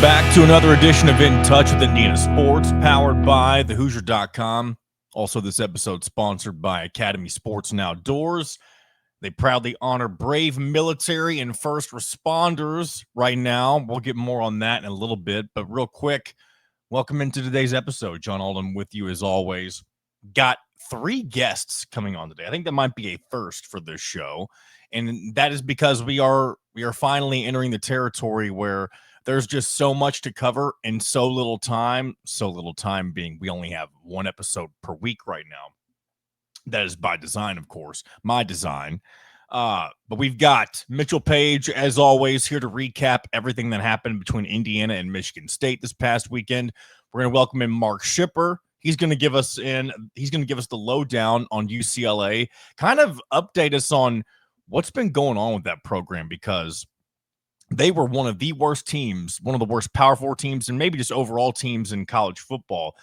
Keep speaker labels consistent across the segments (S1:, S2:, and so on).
S1: Welcome back to another edition of In Touch with Indiana Sports, powered by thehoosier.com. Also, this episode sponsored by Academy Sports and Outdoors. They proudly honor brave military and first responders right now. We'll get more on that in a little bit, but real quick, welcome into today's episode. John Alden with you as always. Got 3 guests coming on today. I think that might be a first for this show, and that is because we are finally entering the territory where there's just so much to cover in so little time being we only have 1 episode per week right now. That is by design, of course, my design. But we've got Mitchell Paige, as always, here to recap everything that happened between Indiana and Michigan State this past weekend. We're going to welcome in Mark Schipper. He's going to give us the lowdown on UCLA, kind of update us on what's been going on with that program, because they were one of the worst teams, one of the worst Power 4 teams, and maybe just overall teams in college football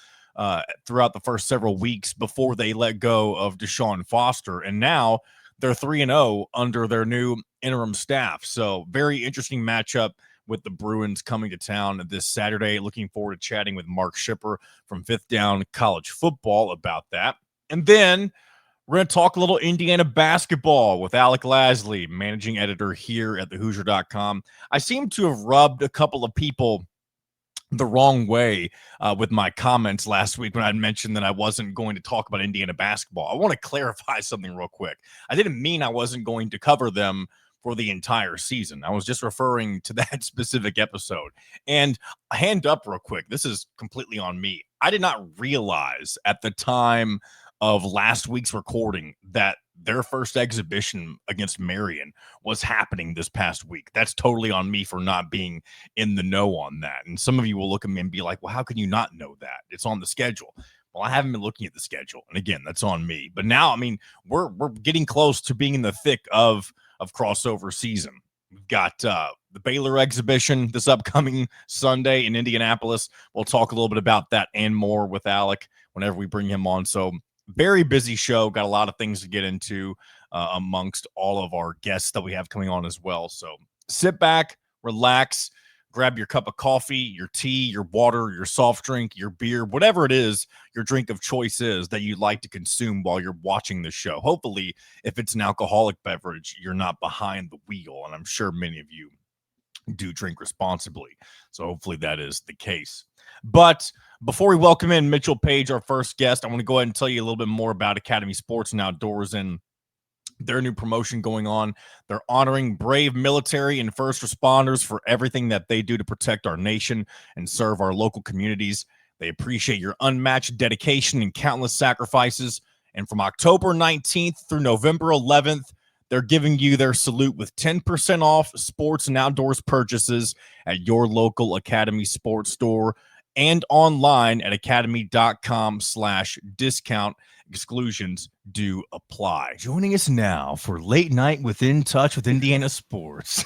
S1: throughout the first several weeks before they let go of Deshaun Foster. And now they're 3-0 under their new interim staff. So very interesting matchup with the Bruins coming to town this Saturday. Looking forward to chatting with Mark Schipper from Fifth Down College Football about that. And then we're going to talk a little Indiana basketball with Alec Lasley, managing editor here at thehoosier.com. I seem to have rubbed a couple of people the wrong way with my comments last week when I mentioned that I wasn't going to talk about Indiana basketball. I want to clarify something real quick. I didn't mean I wasn't going to cover them for the entire season. I was just referring to that specific episode. And hand up real quick, this is completely on me. I did not realize at the time of last week's recording that their first exhibition against Marion was happening this past week. That's totally on me for not being in the know on that. And some of you will look at me and be like, well, how can you not know that? It's on the schedule. Well, I haven't been looking at the schedule. And again, that's on me. But now, I mean, we're getting close to being in the thick of crossover season. We've got the Baylor exhibition this upcoming Sunday in Indianapolis. We'll talk a little bit about that and more with Alec whenever we bring him on. So very busy show. Got a lot of things to get into amongst all of our guests that we have coming on as well. So sit back, relax, grab your cup of coffee, your tea, your water, your soft drink, your beer, whatever it is your drink of choice is that you'd like to consume while you're watching the show. Hopefully, if it's an alcoholic beverage, you're not behind the wheel. And I'm sure many of you do drink responsibly. So hopefully that is the case. But before we welcome in Mitchell Paige, our first guest, I want to go ahead and tell you a little bit more about Academy Sports and Outdoors and their new promotion going on. They're honoring brave military and first responders for everything that they do to protect our nation and serve our local communities. They appreciate your unmatched dedication and countless sacrifices. And from October 19th through November 11th, they're giving you their salute with 10% off sports and outdoors purchases at your local Academy Sports store and online at academy.com/discount. Exclusions do apply. Joining us now for Late Night with In Touch with Indiana Sports.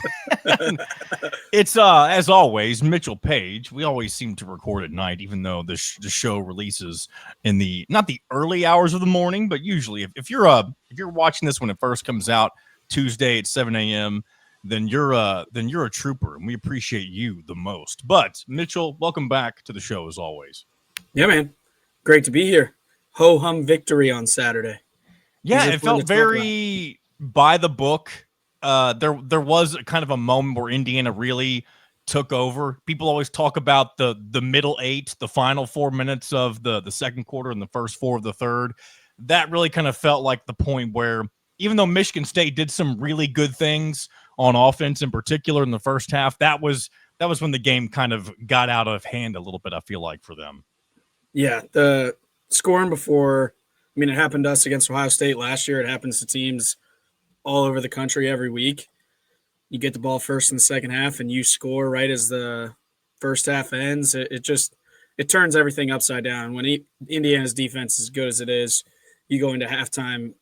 S1: It's, as always, Mitchell Paige. We always seem to record at night, even though the show releases in not the early hours of the morning, but usually if you're watching this when it first comes out Tuesday at 7 a.m., then you're a trooper, and we appreciate you the most. But Mitchell, welcome back to the show as always.
S2: Yeah, man, great to be here. Ho hum victory on Saturday.
S1: Yeah, it felt very by the book. There was kind of a moment where Indiana really took over. People always talk about the middle 8, the final 4 minutes of the second quarter and the first 4 of the third. That really kind of felt like the point where, even though Michigan State did some really good things on offense, in particular in the first half, that was when the game kind of got out of hand a little bit, I feel like, for them.
S2: Yeah, the scoring before, I mean, it happened to us against Ohio State last year. It happens to teams all over the country every week. You get the ball first in the second half and you score right as the first half ends. It turns everything upside down. When Indiana's defense is as good as it is, you go into halftime,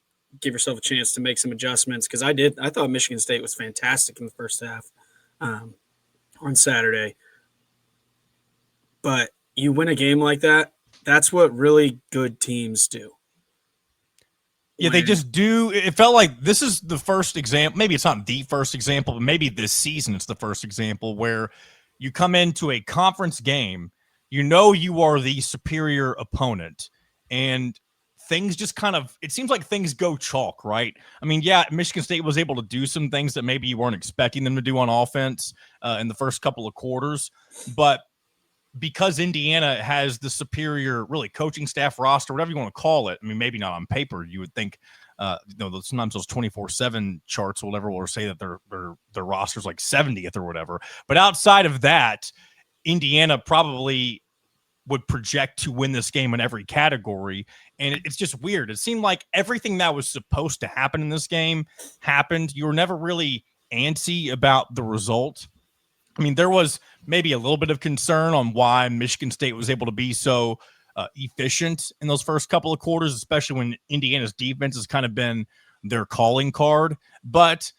S2: give yourself a chance to make some adjustments, because I thought Michigan State was fantastic in the first half on Saturday. But you win a game like that, that's what really good teams do.
S1: Yeah, they just do. It felt like this is the first example. Maybe it's not the first example, but maybe this season it's the first example where you come into a conference game, you know you are the superior opponent, and things just kind of, it seems like things go chalk, right? I mean, yeah, Michigan State was able to do some things that maybe you weren't expecting them to do on offense in the first couple of quarters, but because Indiana has the superior, really, coaching staff, roster, whatever you want to call it. I mean, maybe not on paper. You would think, sometimes those 24/7 charts, or whatever, will say that their roster's like 70th or whatever. But outside of that, Indiana probably would project to win this game in every category. And it's just weird. It seemed like everything that was supposed to happen in this game happened. You were never really antsy about the result. I mean, there was maybe a little bit of concern on why Michigan State was able to be so efficient in those first couple of quarters, especially when Indiana's defense has kind of been their calling card. But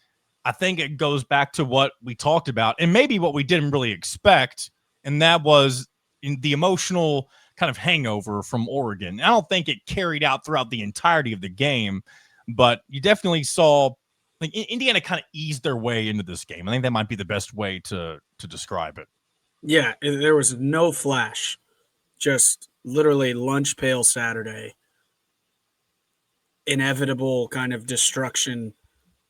S1: I think it goes back to what we talked about, and maybe what we didn't really expect, and that was in the emotional kind of hangover from Oregon. I don't think it carried out throughout the entirety of the game, but you definitely saw like Indiana kind of eased their way into this game. I think that might be the best way to describe it.
S2: Yeah, there was no flash, just literally lunch pail Saturday, inevitable kind of destruction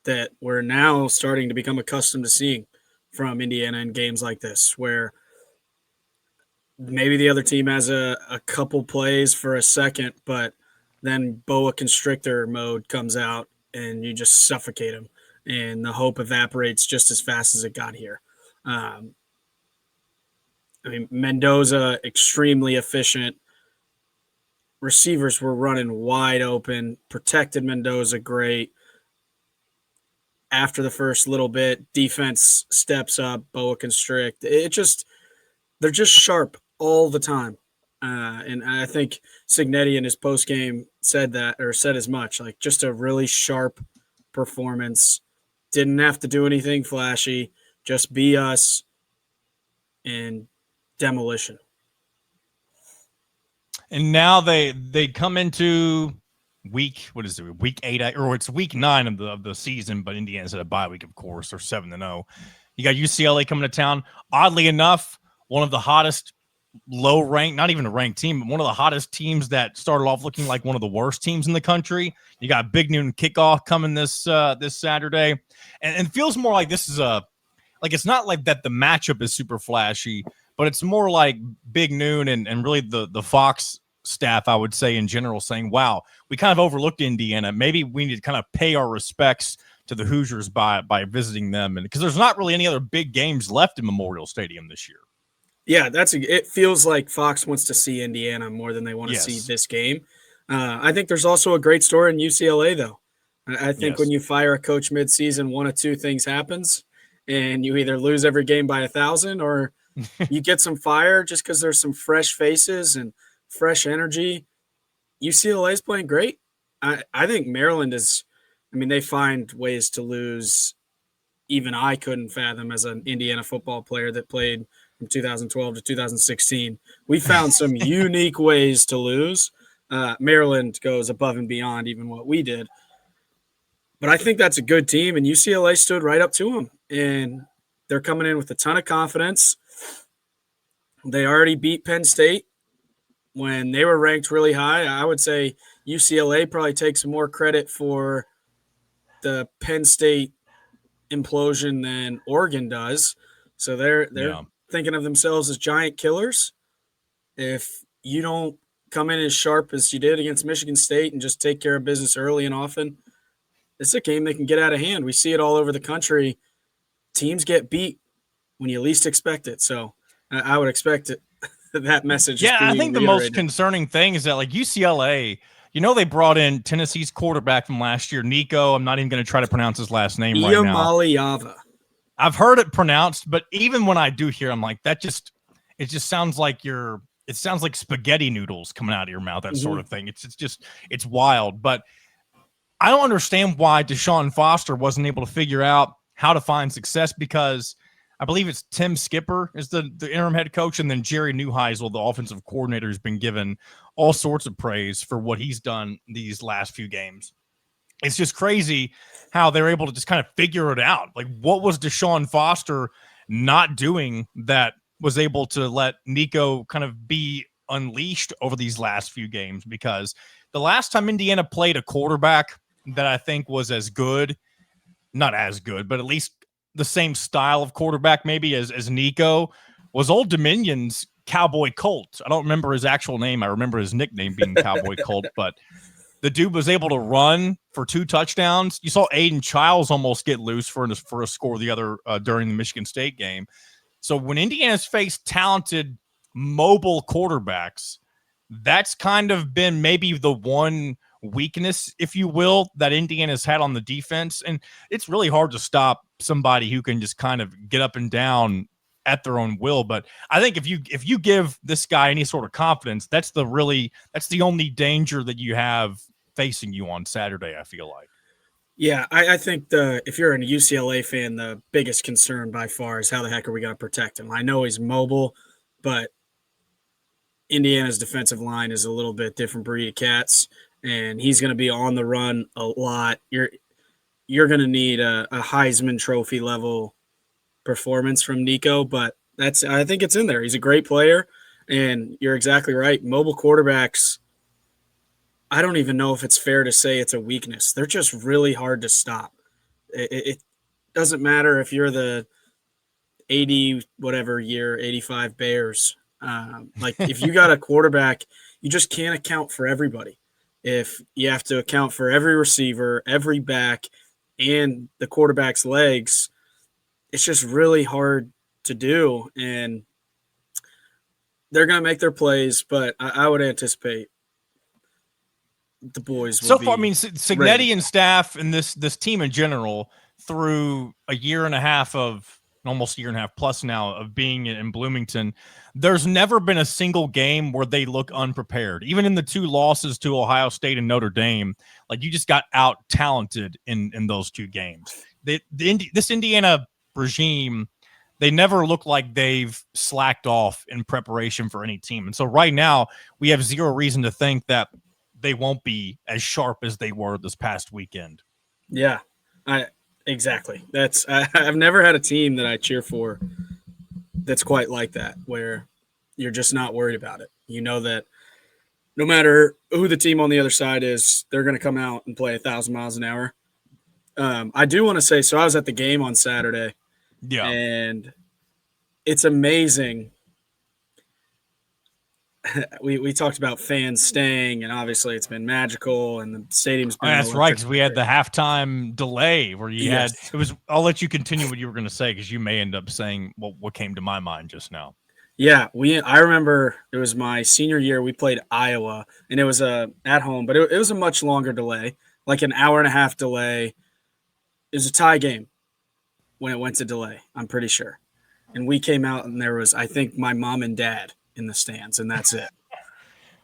S2: that we're now starting to become accustomed to seeing from Indiana in games like this, where maybe the other team has a couple plays for a second, but then boa constrictor mode comes out and you just suffocate them, and the hope evaporates just as fast as it got here. I mean, Mendoza, extremely efficient. Receivers were running wide open, protected Mendoza great. After the first little bit, defense steps up, boa constrict. They're just sharp all the time. And I think Cignetti in his postgame said as much, like just a really sharp performance. Didn't have to do anything flashy, just be us and demolition.
S1: And now they come into week 8, or it's week 9 of the season, but Indiana's at a bye week, of course. They're 7-0. You got UCLA coming to town. Oddly enough, one of the hottest, low-ranked, not even a ranked team, but one of the hottest teams that started off looking like one of the worst teams in the country. You got Big Noon kickoff coming this Saturday, and it feels more like this is it's not like that the matchup is super flashy, but it's more like Big Noon and really the Fox staff, I would say in general, saying, wow, we kind of overlooked Indiana. Maybe we need to kind of pay our respects to the Hoosiers by visiting them. And because there's not really any other big games left in Memorial Stadium this year.
S2: Yeah, it feels like Fox wants to see Indiana more than they want to see this game. I think there's also a great story in UCLA, though. I think when you fire a coach midseason, one of two things happens, and you either lose every game by 1,000 or you get some fire just because there's some fresh faces and fresh energy. UCLA is playing great. I think Maryland is – I mean, they find ways to lose. Even I couldn't fathom as an Indiana football player that played from 2012 to 2016. We found some unique ways to lose. Maryland goes above and beyond even what we did. But I think that's a good team, and UCLA stood right up to them. And they're coming in with a ton of confidence. They already beat Penn State when they were ranked really high. I would say UCLA probably takes more credit for the Penn State implosion than Oregon does. So they're thinking of themselves as giant killers. If you don't come in as sharp as you did against Michigan State and just take care of business early and often, it's a game that can get out of hand. We see it all over the country. Teams get beat when you least expect it. So I would expect it, that message.
S1: Yeah, I think the most concerning thing is that like UCLA, they brought in Tennessee's quarterback from last year, Nico. I'm not even going to try to pronounce his last name right now. I've heard it pronounced, but even when I do hear, I'm like, it just sounds like it sounds like spaghetti noodles coming out of your mouth, that sort of thing. It's wild. But I don't understand why Deshaun Foster wasn't able to figure out how to find success, because I believe it's Tim Schipper is the interim head coach, and then Jerry Neuheisel, the offensive coordinator, has been given all sorts of praise for what he's done these last few games. It's just crazy how they're able to just kind of figure it out. Like, what was Deshaun Foster not doing that was able to let Nico kind of be unleashed over these last few games, because the last time Indiana played a quarterback that I think was as good, not as good, but at least the same style of quarterback maybe as Nico, was Old Dominion's Cowboy Colt. I don't remember his actual name. I remember his nickname being Cowboy Colt, but the dude was able to run for 2 touchdowns. You saw Aiden Childs almost get loose for a score the other during the Michigan State game. So when Indiana's faced talented mobile quarterbacks, that's kind of been maybe the one weakness, if you will, that Indiana's had on the defense. And it's really hard to stop somebody who can just kind of get up and down at their own will. But I think if you give this guy any sort of confidence, that's the only danger that you have facing you on Saturday, I feel like.
S2: Yeah, I think if you're a UCLA fan, the biggest concern by far is how the heck are we going to protect him? I know he's mobile, but Indiana's defensive line is a little bit different breed of cats, and he's going to be on the run a lot. You're going to need a Heisman Trophy level performance from Nico, but I think it's in there. He's a great player, and you're exactly right. Mobile quarterbacks, I don't even know if it's fair to say it's a weakness. They're just really hard to stop. It doesn't matter if you're the 80 whatever year 85 Bears. Like if you got a quarterback, you just can't account for everybody. If you have to account for every receiver, every back, and the quarterback's legs, it's just really hard to do. And they're going to make their plays, but I would anticipate the boys will
S1: so far. I mean, Cignetti and staff and this team in general, through a year and a half of almost a year and a half plus now of being in Bloomington, there's never been a single game where they look unprepared. Even in the 2 losses to Ohio State and Notre Dame, like you just got out talented in those 2 games. This Indiana regime, they never look like they've slacked off in preparation for any team. And so right now we have zero reason to think that they won't be as sharp as they were this past weekend.
S2: Yeah, exactly. I've never had a team that I cheer for that's quite like that, where you're just not worried about it. You know that no matter who the team on the other side is, they're going to come out and play 1,000 miles an hour. I do want to say, so I was at the game on Saturday.
S1: Yeah.
S2: And it's amazing. We talked about fans staying, and obviously it's been magical, and the stadium's been
S1: that's right, because we had the halftime delay where you had it was. I'll let you continue what you were going to say, because you may end up saying what came to my mind just now.
S2: Yeah, I remember it was my senior year. We played Iowa, and it was at home, but it was a much longer delay, like an hour and a half delay. It was a tie game when it went to delay, I'm pretty sure. And we came out, and there was, I think, my mom and dad in the stands, and that's it.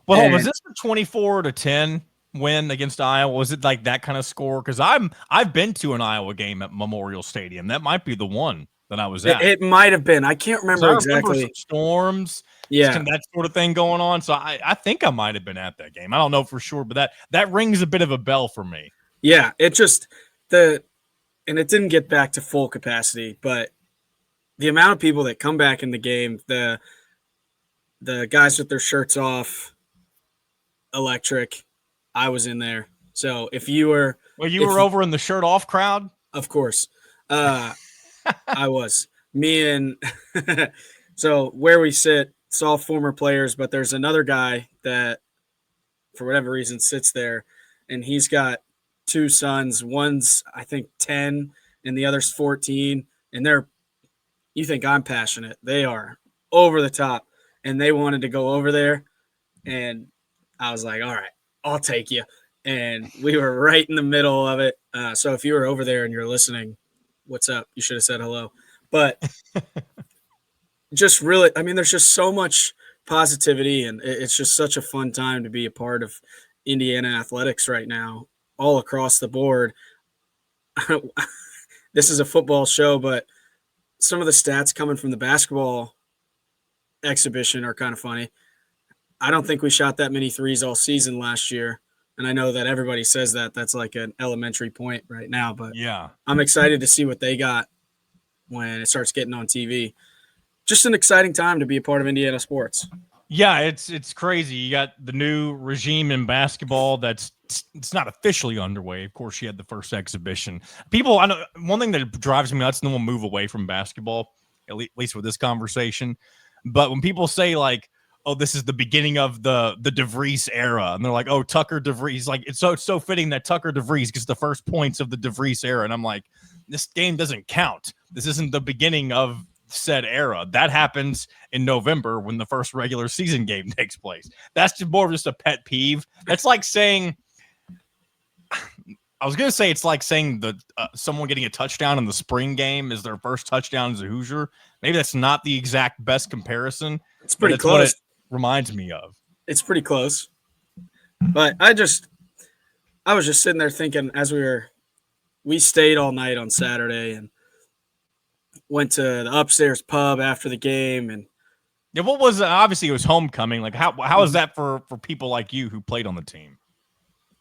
S1: Well, was this a 24-10 win against Iowa? Was it like that kind of score? Because I've been to an Iowa game at Memorial Stadium. That might be the one that I was at.
S2: It might have been. I can't remember exactly.
S1: Remember some storms, that sort of thing going on. So I think I might have been at that game. I don't know for sure, but that rings a bit of a bell for me.
S2: Yeah, it just and it didn't get back to full capacity, but the amount of people that come back in the game, the guys with their shirts off, electric. I was in there. So if you were
S1: over in the shirt off crowd,
S2: of course, I was. Me and so where we sit, it's all former players, but there's another guy that, for whatever reason, sits there, and he's got 2 sons. One's, I think, 10, and the other's 14. And you think I'm passionate. They are over the top, and they wanted to go over there. And I was like, all right, I'll take you. And we were right in the middle of it. So if you were over there and you're listening, what's up? You should have said hello. But just really, I mean, there's just so much positivity, and it's just such a fun time to be a part of Indiana athletics right now, all across the board. This is a football show, but some of the stats coming from the basketball exhibition are kind of funny. I don't think we shot that many threes all season last year. And I know that everybody says that's like an elementary point right now, but
S1: yeah,
S2: I'm excited to see what they got when it starts getting on TV. just an exciting time to be a part of Indiana sports.
S1: Yeah, it's crazy. You got the new regime in basketball it's not officially underway. Of course, you had the first exhibition. I know one thing that drives me nuts, and then we'll move away from basketball, at least with this conversation. But when people say like, "Oh, this is the beginning of the DeVries era," and they're like, "Oh, Tucker DeVries," like it's so fitting that Tucker DeVries gets the first points of the DeVries era, and I'm like, this game doesn't count. This isn't the beginning of said era. That happens in November when the first regular season game takes place. That's more of just a pet peeve. That's like saying, I was going to say it's like saying that someone getting a touchdown in the spring game is their first touchdown as a Hoosier. Maybe that's not the exact best comparison.
S2: It's pretty close.
S1: What it reminds me of.
S2: It's pretty close. But I was just sitting there thinking as we stayed all night on Saturday and went to the upstairs pub after the game. And
S1: yeah, what was obviously it was homecoming. Like how is that for people like you who played on the team?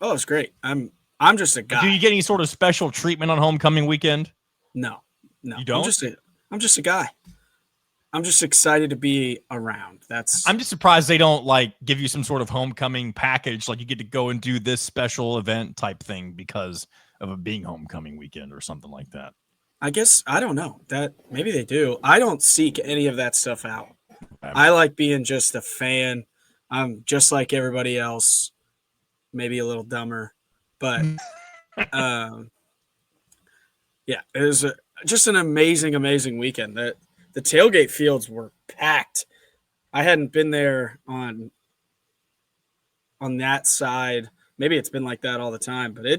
S2: Oh, it's great. I'm just a guy.
S1: Do you get any sort of special treatment on homecoming weekend?
S2: No.
S1: You don't?
S2: I'm just a guy. I'm just excited to be around.
S1: I'm just surprised they don't like give you some sort of homecoming package, like you get to go and do this special event type thing because of it being homecoming weekend or something like that.
S2: I guess I don't know that maybe they do. I don't seek any of that stuff out. I like being just a fan. I'm just like everybody else, maybe a little dumber, but yeah, it was just an amazing weekend. The tailgate fields were packed. I hadn't been there on that side. Maybe it's been like that all the time, but I'm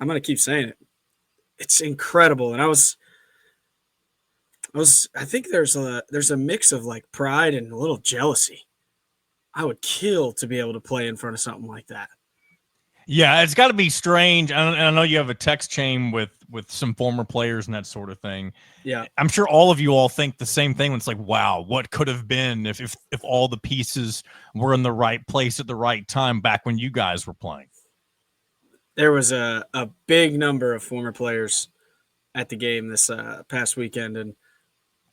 S2: going to keep saying it. It's incredible. And I think there's a mix of like pride and a little jealousy. I would kill to be able to play in front of something like that.
S1: Yeah, it's got to be strange. I know you have a text chain with some former players and that sort of thing.
S2: Yeah.
S1: I'm sure all of you all think the same thing. It's like, wow, what could have been if all the pieces were in the right place at the right time back when you guys were playing?
S2: There was a big number of former players at the game this past weekend, and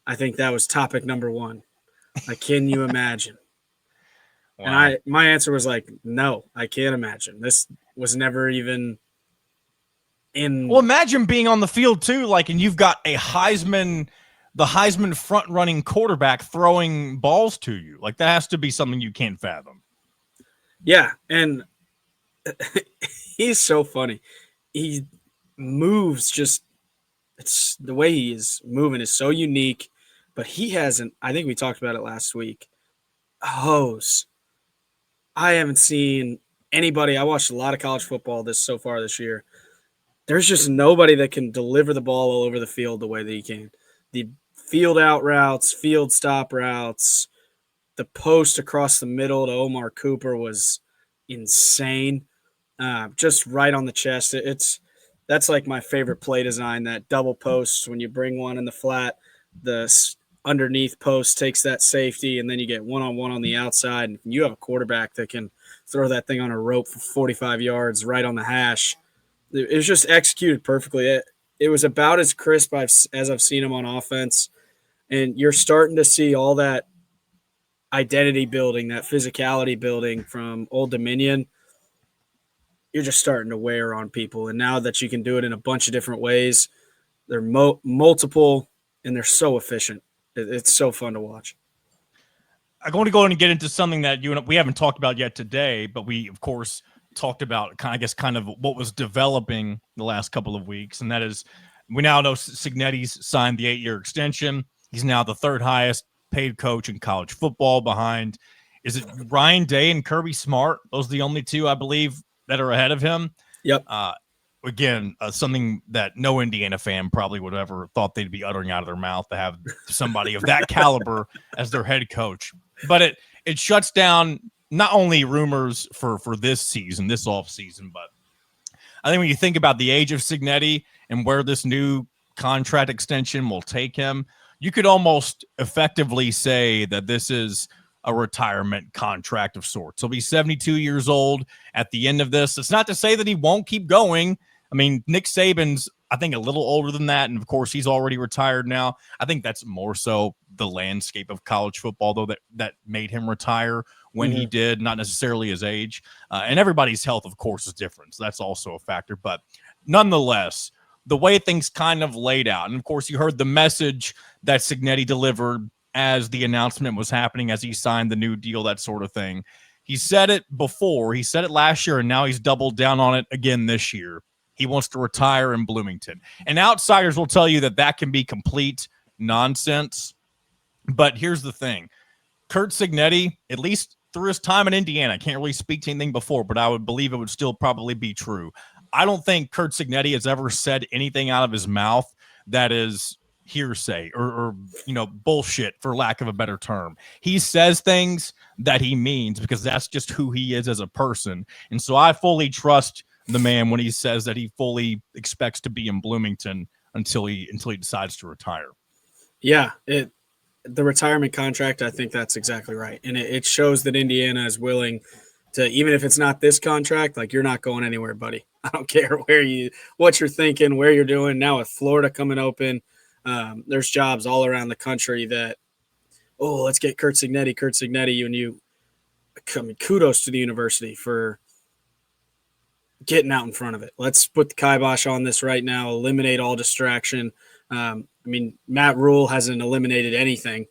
S2: I think that was topic number one. Like, can you imagine? Wow. And my answer was like, no, I can't imagine. This was never even in.
S1: Well, imagine being on the field too, like, and you've got the Heisman front-running quarterback throwing balls to you. Like, that has to be something you can't fathom.
S2: Yeah, and he's so funny. He moves it's the way he is moving is so unique, but he hasn't, I think we talked about it last week, a hose. I haven't seen anybody. I watched a lot of college football so far this year. There's just nobody that can deliver the ball all over the field the way that he can. The field out routes, field stop routes, the post across the middle to Omar Cooper was insane. Just right on the chest. That's like my favorite play design, that double post when you bring one in the flat, the underneath post takes that safety, and then you get one-on-one on the outside, and you have a quarterback that can throw that thing on a rope for 45 yards right on the hash. It was just executed perfectly. It was about as crisp as I've seen him on offense, and you're starting to see all that identity building, that physicality building from Old Dominion. You're just starting to wear on people, and now that you can do it in a bunch of different ways, they're multiple, and they're so efficient. It's so fun to watch.
S1: I'm going to go in and get into something that we haven't talked about yet today, but we, of course, talked about, kind of what was developing the last couple of weeks, and that is we now know Cignetti's signed the 8-year extension. He's now the third highest paid coach in college football behind, is it Ryan Day and Kirby Smart? Those are the only two, I believe, that are ahead of him.
S2: Yep.
S1: Again, something that no Indiana fan probably would have ever thought they'd be uttering out of their mouth, to have somebody of that caliber as their head coach. But it shuts down not only rumors for this season, this off season, but I think when you think about the age of Cignetti and where this new contract extension will take him, you could almost effectively say that this is a retirement contract of sorts. He'll be 72 years old at the end of this. It's not to say that he won't keep going. I mean, Nick Saban's I think a little older than that. And of course, he's already retired now. I think that's more so the landscape of college football, though, that made him retire when he did, not necessarily his age. And everybody's health, of course, is different. So that's also a factor. But nonetheless, the way things kind of laid out, and of course, you heard the message that Cignetti delivered as the announcement was happening, as he signed the new deal, that sort of thing. He said it before. He said it last year, and now he's doubled down on it again this year. He wants to retire in Bloomington. And outsiders will tell you that can be complete nonsense. But here's the thing. Curt Cignetti, at least through his time in Indiana, I can't really speak to anything before, but I would believe it would still probably be true. I don't think Curt Cignetti has ever said anything out of his mouth that is hearsay or bullshit, for lack of a better term. He says things that he means because that's just who he is as a person. And so I fully trust the man when he says that he fully expects to be in Bloomington until he decides to retire.
S2: Yeah, the retirement contract, I think that's exactly right. And it shows that Indiana is willing to, even if it's not this contract, like, you're not going anywhere, buddy. I don't care what you're thinking, where you're doing. Now with Florida coming open, there's jobs all around the country that, let's get Curt Cignetti. And kudos to the university for getting out in front of it. Let's put the kibosh on this right now, eliminate all distraction. Matt Rule hasn't eliminated anything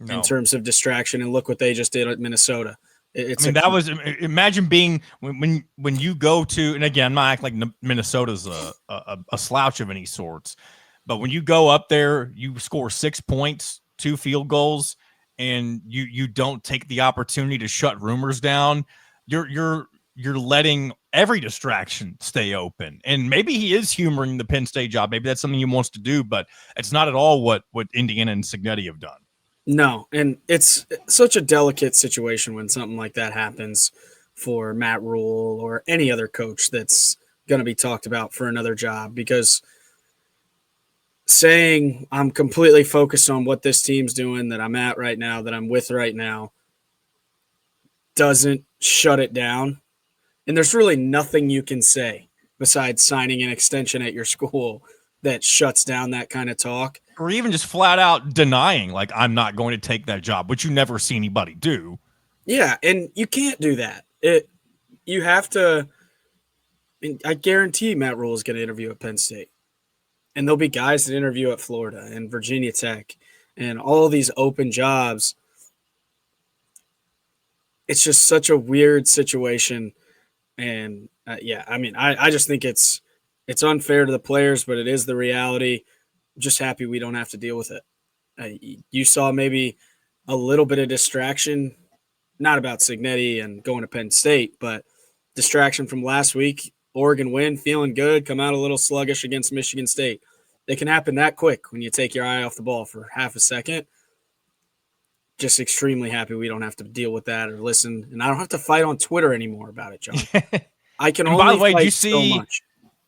S2: in terms of distraction, and look what they just did at Minnesota.
S1: Imagine being when you go to, and again, I'm not acting like Minnesota's a slouch of any sorts, but when you go up there, you score 6 points, 2 field goals, and you don't take the opportunity to shut rumors down. You're letting every distraction stay open. And maybe he is humoring the Penn State job. Maybe that's something he wants to do, but it's not at all what Indiana and Cignetti have done.
S2: No, and it's such a delicate situation when something like that happens for Matt Rule or any other coach that's going to be talked about for another job, because saying I'm completely focused on what this team's doing, that I'm at right now, that I'm with right now, doesn't shut it down. And there's really nothing you can say besides signing an extension at your school that shuts down that kind of talk.
S1: Or even just flat out denying, like, I'm not going to take that job, which you never see anybody do.
S2: Yeah, and you can't do that. You have to – I guarantee Matt Rule is going to interview at Penn State. And there'll be guys that interview at Florida and Virginia Tech and all these open jobs. It's just such a weird situation. And, I just think it's unfair to the players, but it is the reality. Just happy we don't have to deal with it. You saw maybe a little bit of distraction, not about Cignetti and going to Penn State, but distraction from last week. Oregon win, feeling good, come out a little sluggish against Michigan State. It can happen that quick when you take your eye off the ball for half a second. Just extremely happy we don't have to deal with that or listen. And I don't have to fight on Twitter anymore about it, John. I can only fight so much.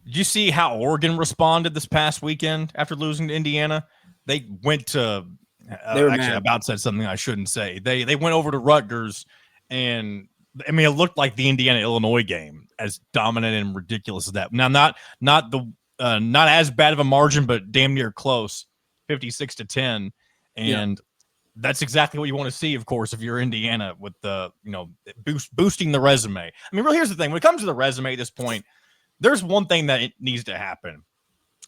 S1: Did you see how Oregon responded this past weekend after losing to Indiana? They went to about said something I shouldn't say. They went over to Rutgers, and it looked like the Indiana-Illinois game, as dominant and ridiculous as that. Now, not as bad of a margin, but damn near close, 56-10, and that's exactly what you want to see, of course, if you're Indiana, with the boosting the resume. Really, here's the thing: when it comes to the resume at this point, there's one thing that it needs to happen,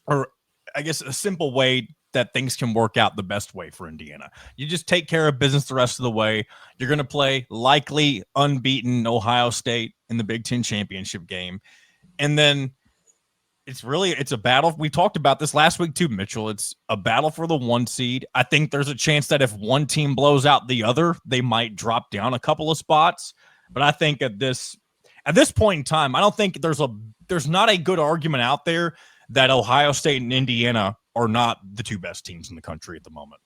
S1: or I guess a simple way that things can work out the best way for Indiana. You just take care of business the rest of the way. You're going to play likely unbeaten Ohio State in the Big Ten championship game. And then it's a battle. We talked about this last week too, Mitchell. It's a battle for the 1 seed. I think there's a chance that if one team blows out the other, they might drop down a couple of spots. But I think at this point in time, I don't think there's not a good argument out there that Ohio State and Indiana are not the 2 best teams in the country at the moment.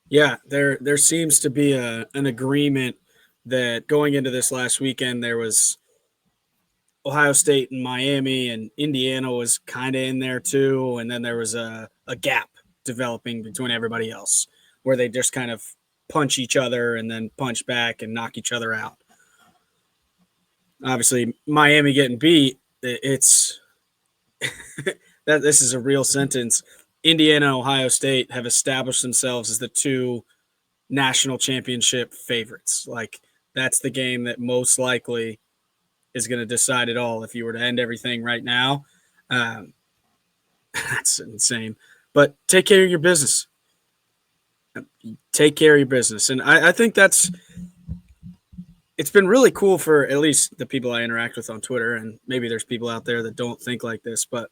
S2: Yeah, there seems to be an agreement that going into this last weekend, there was Ohio State and Miami, and Indiana was kind of in there too. And then there was a gap developing between everybody else where they just kind of punch each other and then punch back and knock each other out. Obviously, Miami getting beat, it's that this is a real sentence. Indiana and Ohio State have established themselves as the two national championship favorites. Like, that's the game that most likely is going to decide it all. If you were to end everything right now, that's insane. But take care of your business. Take care of your business. And I think it's been really cool for at least the people I interact with on Twitter, and maybe there's people out there that don't think like this, but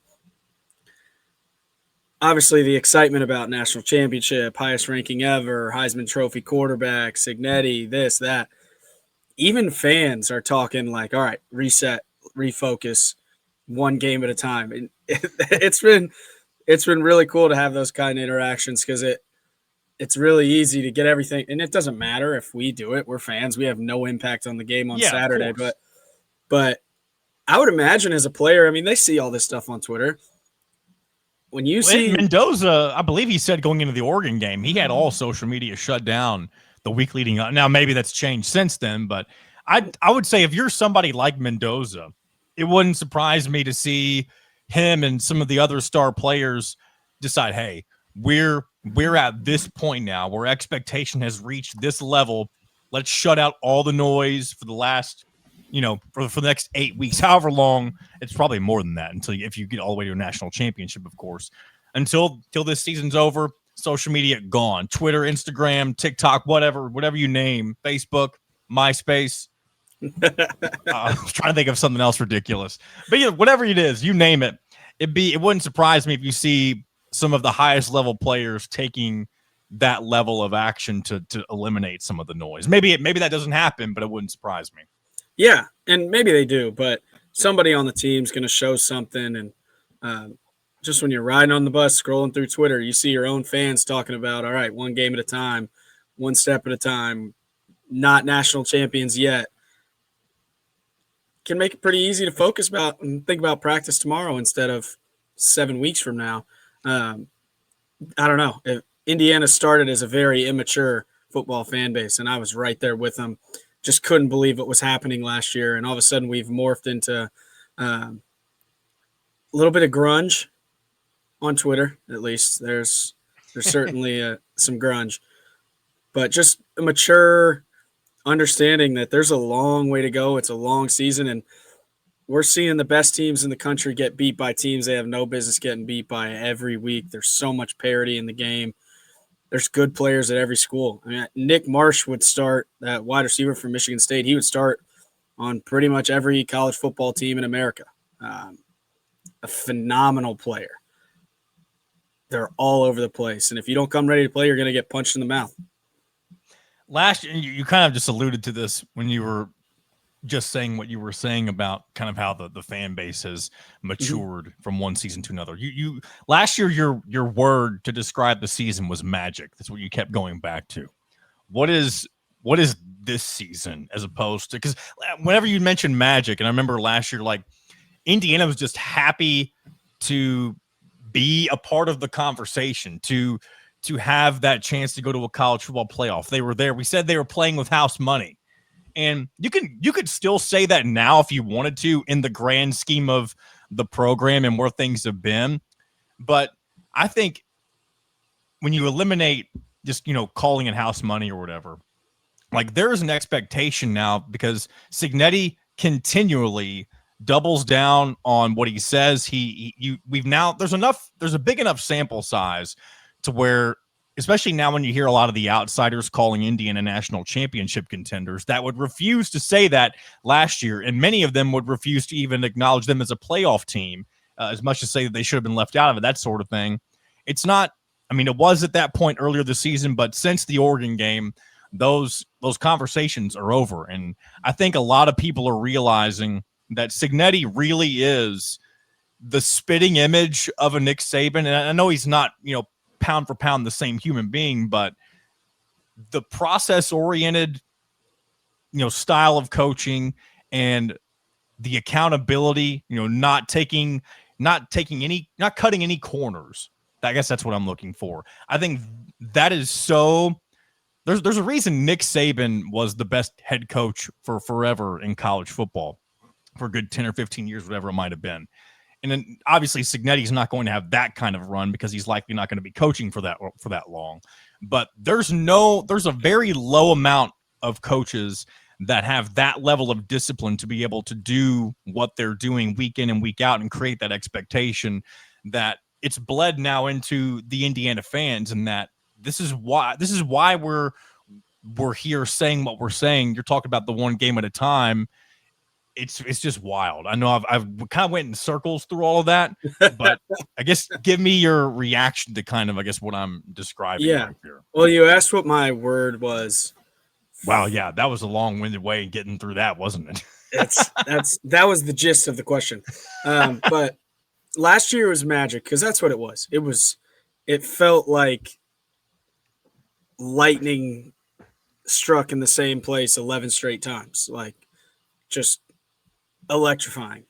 S2: obviously the excitement about national championship, highest ranking ever, Heisman Trophy quarterback, Signetti, this, that. Even fans are talking like, all right, reset, refocus, one game at a time. And it's been really cool to have those kind of interactions, because it's really easy to get everything. And it doesn't matter if we do it. We're fans. We have no impact on the game on Saturday. But I would imagine as a player, I mean, they see all this stuff on Twitter. When you see
S1: Mendoza, I believe he said going into the Oregon game, he had all social media shut down the week leading up. Now, maybe that's changed since then, but I would say if you're somebody like Mendoza, it wouldn't surprise me to see him and some of the other star players decide, hey, we're at this point now where expectation has reached this level. Let's shut out all the noise for the last, for the next 8 weeks, however long. It's probably more than that if you get all the way to a national championship, of course. Until this season's over, social media gone. Twitter, Instagram, TikTok, whatever you name, Facebook, MySpace. I was trying to think of something else ridiculous. But whatever it is, you name it. It wouldn't surprise me if you see some of the highest level players taking that level of action to eliminate some of the noise. Maybe that doesn't happen, but it wouldn't surprise me.
S2: Yeah, and maybe they do, but somebody on the team's going to show something. And just when you're riding on the bus, scrolling through Twitter, you see your own fans talking about, all right, one game at a time, one step at a time, not national champions yet. Can make it pretty easy to focus about and think about practice tomorrow instead of 7 weeks from now. I don't know. Indiana started as a very immature football fan base, and I was right there with them. Just couldn't believe what was happening last year, and all of a sudden we've morphed into a little bit of grunge on Twitter. At least there's certainly some grunge, but just a mature understanding that there's a long way to go. It's a long season, and we're seeing the best teams in the country get beat by teams they have no business getting beat by every week. There's so much parity in the game. There's good players at every school. I mean, Nick Marsh would start, that wide receiver from Michigan State. He would start on pretty much every college football team in America. A phenomenal player. They're all over the place. And if you don't come ready to play, you're going to get punched in the mouth.
S1: Last year, you kind of just alluded to this when you were just saying what you were saying about kind of how the fan base has matured from one season to another. You last year, your word to describe the season was magic. That's what you kept going back to. What is this season as opposed to, because whenever you mentioned magic, and I remember last year, like Indiana was just happy to be a part of the conversation, to have that chance to go to a college football playoff. They were there. We said they were playing with house money. And you could still say that now if you wanted to in the grand scheme of the program and where things have been. But I think when you eliminate just, calling it house money or whatever, like there is an expectation now because Signetti continually doubles down on what he says. There's a big enough sample size to where, especially now when you hear a lot of the outsiders calling Indiana national championship contenders that would refuse to say that last year, and many of them would refuse to even acknowledge them as a playoff team, as much as say that they should have been left out of it, that sort of thing. It's not, it was at that point earlier this season, but since the Oregon game, those conversations are over. And I think a lot of people are realizing that Signetti really is the spitting image of a Nick Saban. And I know he's not, pound for pound the same human being, but the process-oriented, style of coaching and the accountability, not cutting any corners. I guess that's what I'm looking for. I think that is so. There's a reason Nick Saban was the best head coach for forever in college football for a good 10 or 15 years, whatever it might have been. And then obviously Signetti's not going to have that kind of run because he's likely not going to be coaching for that long. But there's a very low amount of coaches that have that level of discipline to be able to do what they're doing week in and week out and create that expectation that it's bled now into the Indiana fans, and that this is why we're here saying what we're saying. You're talking about the one game at a time. It's just wild. I know I've kind of went in circles through all of that, but I guess give me your reaction to kind of, I guess, what I'm describing right here.
S2: Well, you asked what my word was.
S1: Wow, yeah, that was a long-winded way of getting through that, wasn't it?
S2: That was the gist of the question. But last year was magic because that's what it was. It felt like lightning struck in the same place 11 straight times, like just electrifying.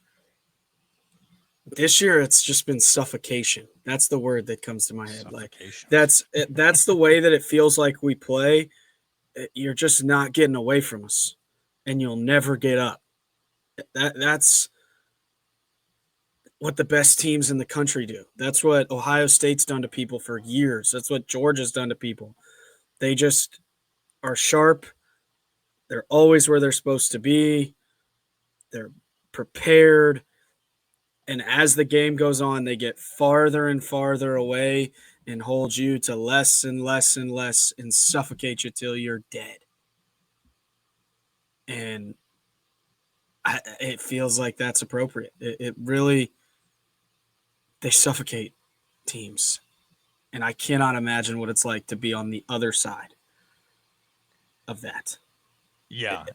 S2: This year, it's just been suffocation. That's the word that comes to my head. Like that's the way that it feels like we play. You're just not getting away from us, and you'll never get up. That's what the best teams in the country do. That's what Ohio State's done to people for years. That's what Georgia's done to people. They just are sharp. They're always where they're supposed to be. They're prepared. And as the game goes on, they get farther and farther away and hold you to less and less and less and suffocate you till you're dead. And it feels like that's appropriate. It really, they suffocate teams. And I cannot imagine what it's like to be on the other side of that.
S1: Yeah,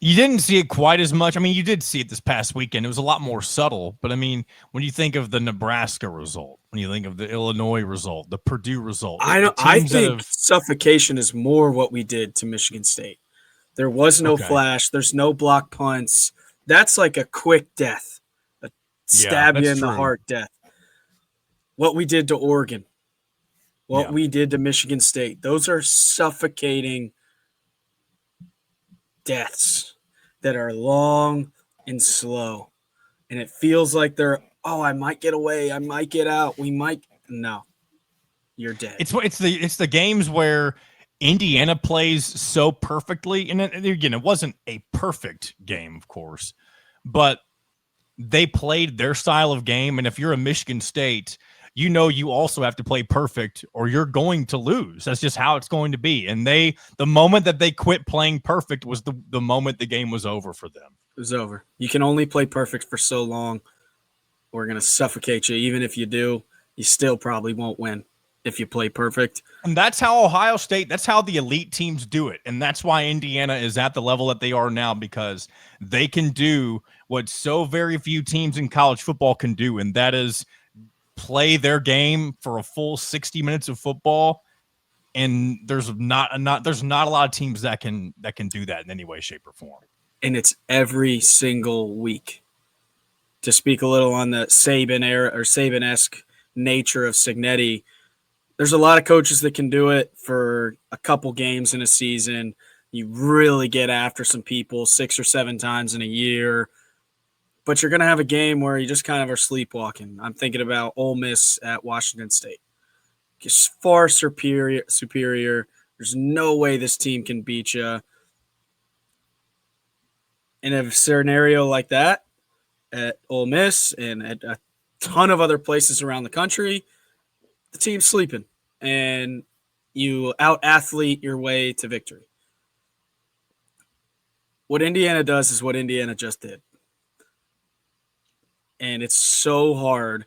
S1: you didn't see it quite as much. I mean, you did see it this past weekend. It was a lot more subtle. But, I mean, when you think of the Nebraska result, when you think of the Illinois result, the Purdue result.
S2: I think suffocation is more what we did to Michigan State. There was no flash. There's no block punts. That's like a quick death, a stab you in the heart death. What we did to Oregon, what we did to Michigan State, those are suffocating deaths that are long and slow. And it feels like I might get away. I might get out. No, you're dead.
S1: It's the games where Indiana plays so perfectly. And again, it wasn't a perfect game, of course, but they played their style of game. And if you're a Michigan State, you know you also have to play perfect or you're going to lose. That's just how it's going to be. And the moment that they quit playing perfect was the moment the game was over for them.
S2: It was over. You can only play perfect for so long. We're going to suffocate you. Even if you do, you still probably won't win if you play perfect.
S1: And that's how Ohio State, that's how the elite teams do it. And that's why Indiana is at the level that they are now, because they can do what so very few teams in college football can do. And that is play their game for a full 60 minutes of football, and there's not a lot of teams that can do that in any way, shape, or form.
S2: And it's every single week. To speak a little on the Saban era or Saban-esque nature of Signetti, there's a lot of coaches that can do it for a couple games in a season. You really get after some people 6 or 7 times in a year. But you're going to have a game where you just kind of are sleepwalking. I'm thinking about Ole Miss at Washington State. Just far superior. There's no way this team can beat you. In a scenario like that, at Ole Miss and at a ton of other places around the country, the team's sleeping. And you out-athlete your way to victory. What Indiana does is what Indiana just did. And it's so hard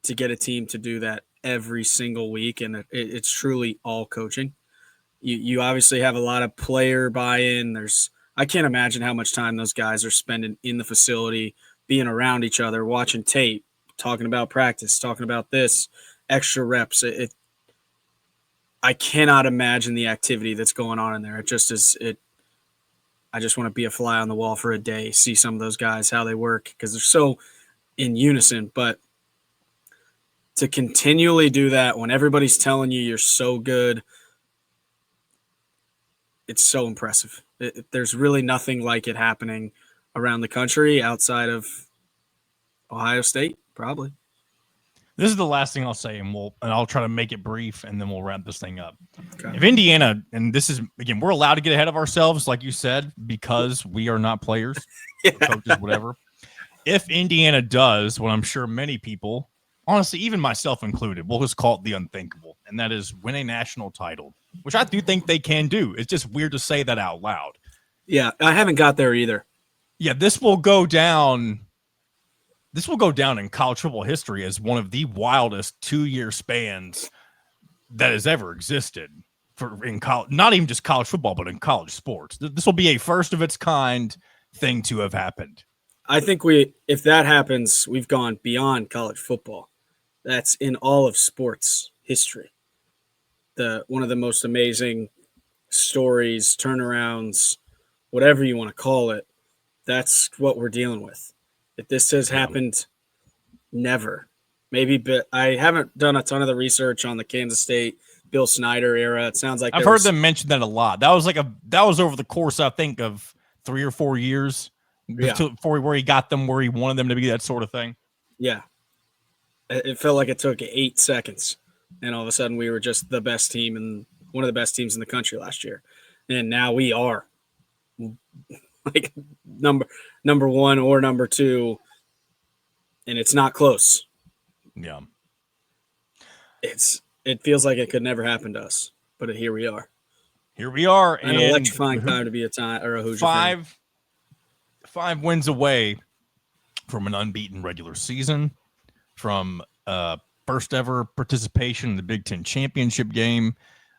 S2: to get a team to do that every single week. And it's truly all coaching. You obviously have a lot of player buy-in. I can't imagine how much time those guys are spending in the facility, being around each other, watching tape, talking about practice, talking about this, extra reps. I cannot imagine the activity that's going on in there. It just is I just want to be a fly on the wall for a day, see some of those guys, how they work, because they're so in unison. But to continually do that when everybody's telling you you're so good, it's so impressive. There's really nothing like it happening around the country outside of Ohio State, probably.
S1: This is the last thing I'll say, and I'll try to make it brief, and then we'll wrap this thing up.
S2: Okay.
S1: If Indiana, and this is, again, we're allowed to get ahead of ourselves, like you said, because we are not players, coaches, whatever. If Indiana does, what I'm sure many people, honestly, even myself included, we'll just call it the unthinkable, and that is win a national title, which I do think they can do. It's just weird to say that out loud.
S2: Yeah, I haven't got there either.
S1: Yeah, this will go down in college football history as one of the wildest 2-year spans that has ever existed in college, not even just college football, but in college sports. This will be a first of its kind thing to have happened.
S2: I think if that happens, we've gone beyond college football. That's in all of sports history. One of the most amazing stories, turnarounds, whatever you want to call it. That's what we're dealing with. If this has happened, never. Maybe, but I haven't done a ton of the research on the Kansas State Bill Snyder era. It sounds like
S1: I've heard them mention that a lot. That was over the course, I think, of 3 or 4 years before where he got them where he wanted them to be, that sort of thing.
S2: Yeah. It felt like it took 8 seconds, and all of a sudden we were just the best team and one of the best teams in the country last year. And now we are like number one or number two, and it's not close.
S1: Yeah.
S2: It feels like it could never happen to us, but here we are.
S1: Here we are.
S2: An electrifying time to be a Hoosier fan.
S1: 5 wins away from an unbeaten regular season, from first ever participation in the Big Ten championship game,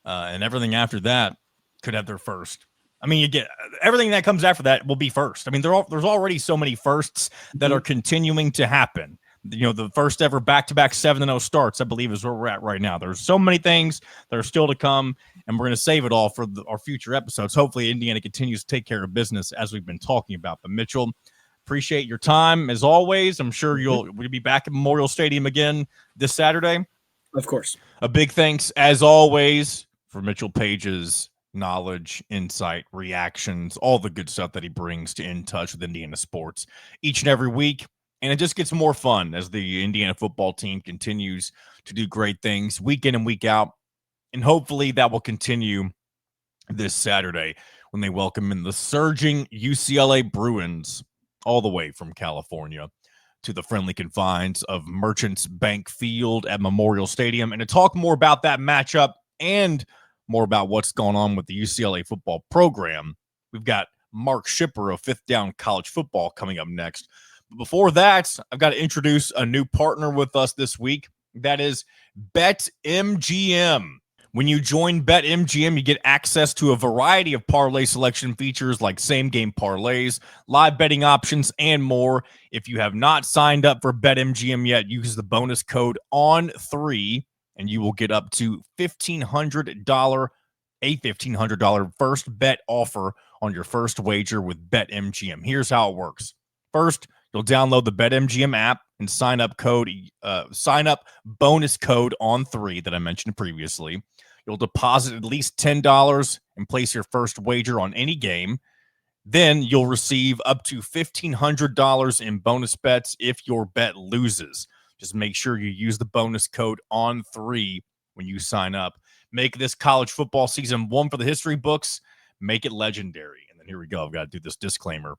S1: and everything after that could have their first. I mean, you get everything that comes after that will be first. I mean, there's already so many firsts that are continuing to happen. You know, the first ever back-to-back 7-0 starts, I believe, is where we're at right now. There's so many things that are still to come, and we're going to save it all for our future episodes. Hopefully, Indiana continues to take care of business as we've been talking about. But Mitchell, appreciate your time as always. I'm sure we'll be back at Memorial Stadium again this Saturday.
S2: Of course.
S1: A big thanks, as always, for Mitchell Paige's knowledge, insight, reactions, all the good stuff that he brings to In Touch with Indiana Sports each and every week. And it just gets more fun as the Indiana football team continues to do great things week in and week out. And hopefully that will continue this Saturday when they welcome in the surging UCLA Bruins all the way from California to the friendly confines of Merchants Bank Field at Memorial Stadium. And to talk more about that matchup and more about what's going on with the UCLA football program, we've got Mark Schipper of Fifth Down College Football coming up next. But before that, I've got to introduce a new partner with us this week. That is BetMGM. When you join BetMGM, you get access to a variety of parlay selection features like same-game parlays, live betting options, and more. If you have not signed up for BetMGM yet, use the bonus code ON3, and you will get up to $1,500 first bet offer on your first wager with BetMGM. Here's how it works. First, you'll download the BetMGM app and sign up bonus code ON3 that I mentioned previously. You'll deposit at least $10 and place your first wager on any game. Then you'll receive up to $1,500 in bonus bets if your bet loses. Just make sure you use the bonus code ON3 when you sign up. Make this college football season one for the history books. Make it legendary. And then here we go. I've got to do this disclaimer.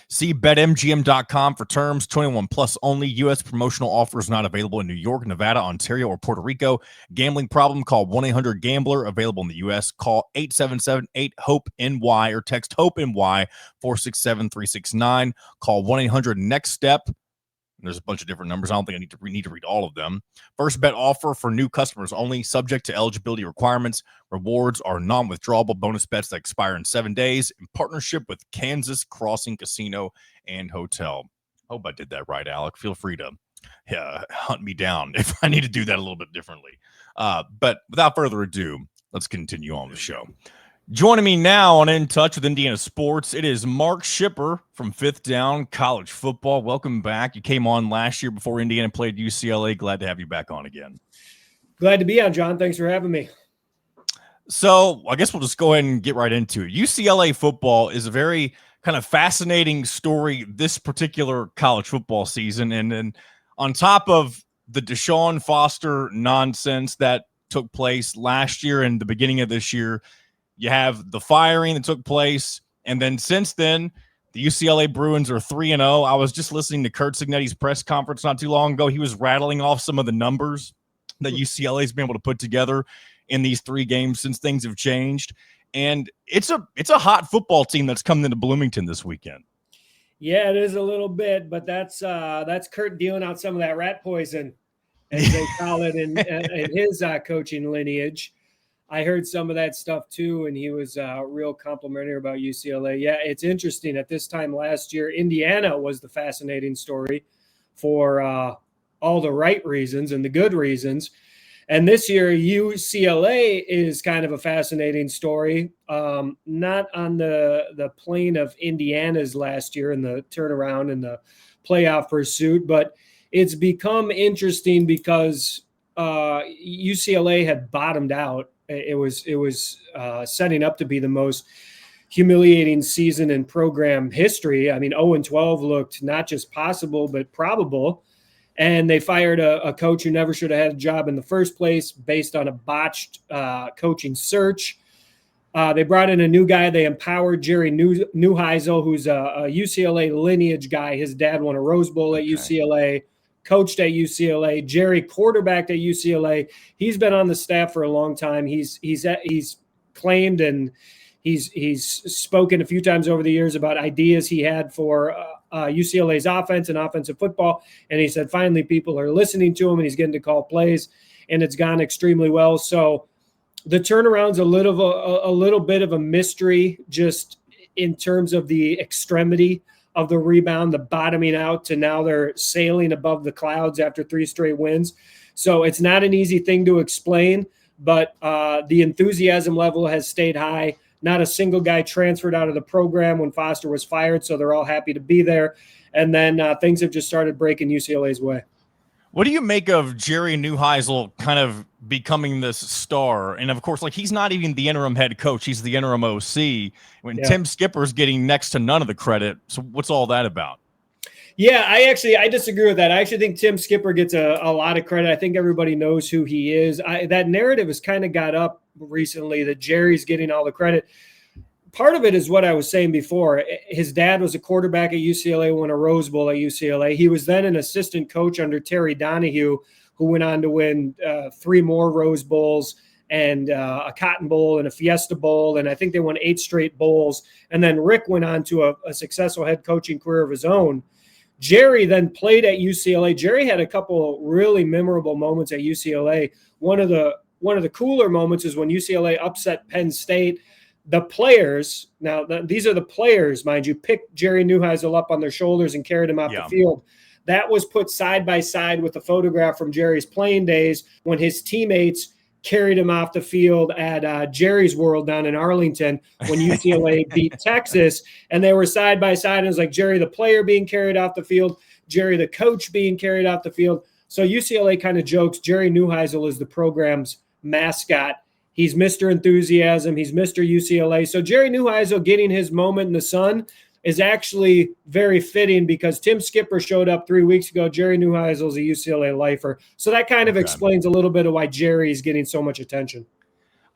S1: See BetMGM.com for terms. 21 plus only. U.S. promotional offers not available in New York, Nevada, Ontario, or Puerto Rico. Gambling problem? Call 1-800-GAMBLER. Available in the U.S. Call 877-8-HOPE-NY or text HOPE-NY 467-369. Call 1-800-NEXT-STEP. There's a bunch of different numbers. I don't think I need to read all of them. First bet offer for new customers only, subject to eligibility requirements. Rewards are non-withdrawable bonus bets that expire in 7 days in partnership with Kansas Crossing Casino and Hotel. Hope I did that right, Alec. Feel free to hunt me down if I need to do that a little bit differently. But without further ado, let's continue on the show. Joining me now on In Touch with Indiana Sports, it is Mark Schipper from Fifth Down College Football. Welcome back. You came on last year before Indiana played UCLA. Glad to have you back on again.
S3: Glad to be on, John. Thanks for having me.
S1: So I guess we'll just go ahead and get right into it. UCLA football is a very kind of fascinating story this particular college football season. And on top of the Deshaun Foster nonsense that took place last year and the beginning of this year, you have the firing that took place. And then since then, the UCLA Bruins are 3-0. I was just listening to Curt Cignetti's press conference not too long ago. He was rattling off some of the numbers that UCLA has been able to put together in these 3 games since things have changed. And it's a hot football team that's coming into Bloomington this weekend.
S3: Yeah, it is a little bit, but that's Curt dealing out some of that rat poison, as they call it in his coaching lineage. I heard some of that stuff too, and he was real complimentary about UCLA. Yeah, it's interesting. At this time last year, Indiana was the fascinating story for all the right reasons and the good reasons. And this year, UCLA is kind of a fascinating story, not on the plane of Indiana's last year in the turnaround and the playoff pursuit, but it's become interesting because UCLA had bottomed out. It was setting up to be the most humiliating season in program history. I mean, 0-12 looked not just possible, but probable. And they fired a coach who never should have had a job in the first place based on a botched coaching search. They brought in a new guy. They empowered Jerry Neuheisel, who's a UCLA lineage guy. His dad won a Rose Bowl at UCLA, coached at UCLA. Jerry quarterbacked at UCLA. He's been on the staff for a long time. He's claimed and he's spoken a few times over the years about ideas he had for UCLA's offense and offensive football. And he said, finally, people are listening to him and he's getting to call plays, and it's gone extremely well. So the turnaround's a little bit of a mystery just in terms of the extremity of the rebound, the bottoming out to now they're sailing above the clouds after 3 straight wins. So it's not an easy thing to explain, but the enthusiasm level has stayed high. Not a single guy transferred out of the program when Foster was fired, so they're all happy to be there. And then things have just started breaking UCLA's way.
S1: What do you make of Jerry Neuheisel kind of becoming this star? And, of course, like, he's not even the interim head coach. He's the interim OC. When Tim Skipper's getting next to none of the credit. So what's all that about?
S3: Yeah, I disagree with that. I actually think Tim Skipper gets a lot of credit. I think everybody knows who he is. That narrative has kind of got up recently that Jerry's getting all the credit. Part of it is what I was saying before. His dad was a quarterback at UCLA, won a Rose Bowl at UCLA. He was then an assistant coach under Terry Donahue, who went on to win 3 more Rose Bowls and a Cotton Bowl and a Fiesta Bowl. And I think they won 8 straight bowls. And then Rick went on to a successful head coaching career of his own. Jerry then played at UCLA. Jerry had a couple really memorable moments at UCLA. One of the cooler moments is when UCLA upset Penn State. The players, now these are the players, mind you, picked Jerry Neuheisel up on their shoulders and carried him off the field. That was put side by side with a photograph from Jerry's playing days when his teammates carried him off the field at Jerry's World down in Arlington when UCLA beat Texas. And they were side by side. And it was like Jerry, the player, being carried off the field, Jerry, the coach, being carried off the field. So UCLA kind of jokes Jerry Neuheisel is the program's mascot. He's Mr. Enthusiasm. He's Mr. UCLA. So Jerry Neuheisel getting his moment in the sun is actually very fitting because Tim Skipper showed up 3 weeks ago. Jerry Neuheisel is a UCLA lifer. So that kind of explains a little bit of why Jerry is getting so much attention.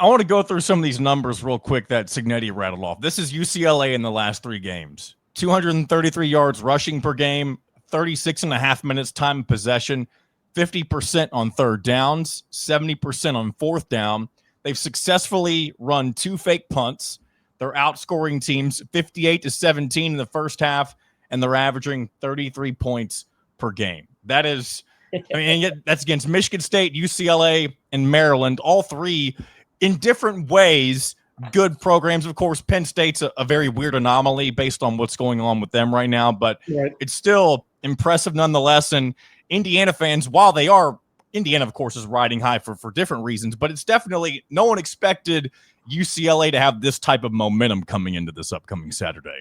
S1: I want to go through some of these numbers real quick that Cignetti rattled off. This is UCLA in the last 3 games. 233 yards rushing per game, 36.5 minutes time of possession, 50% on third downs, 70% on fourth down. They've successfully run 2 fake punts. They're outscoring teams 58-17 in the first half, and they're averaging 33 points per game. That is, I mean, that's against Michigan State, UCLA, and Maryland, all 3 in different ways. Good programs. Of course, Penn State's a very weird anomaly based on what's going on with them right now, but it's still impressive nonetheless. And Indiana fans, while they are, Indiana, of course, is riding high for different reasons, but it's definitely, no one expected UCLA to have this type of momentum coming into this upcoming Saturday.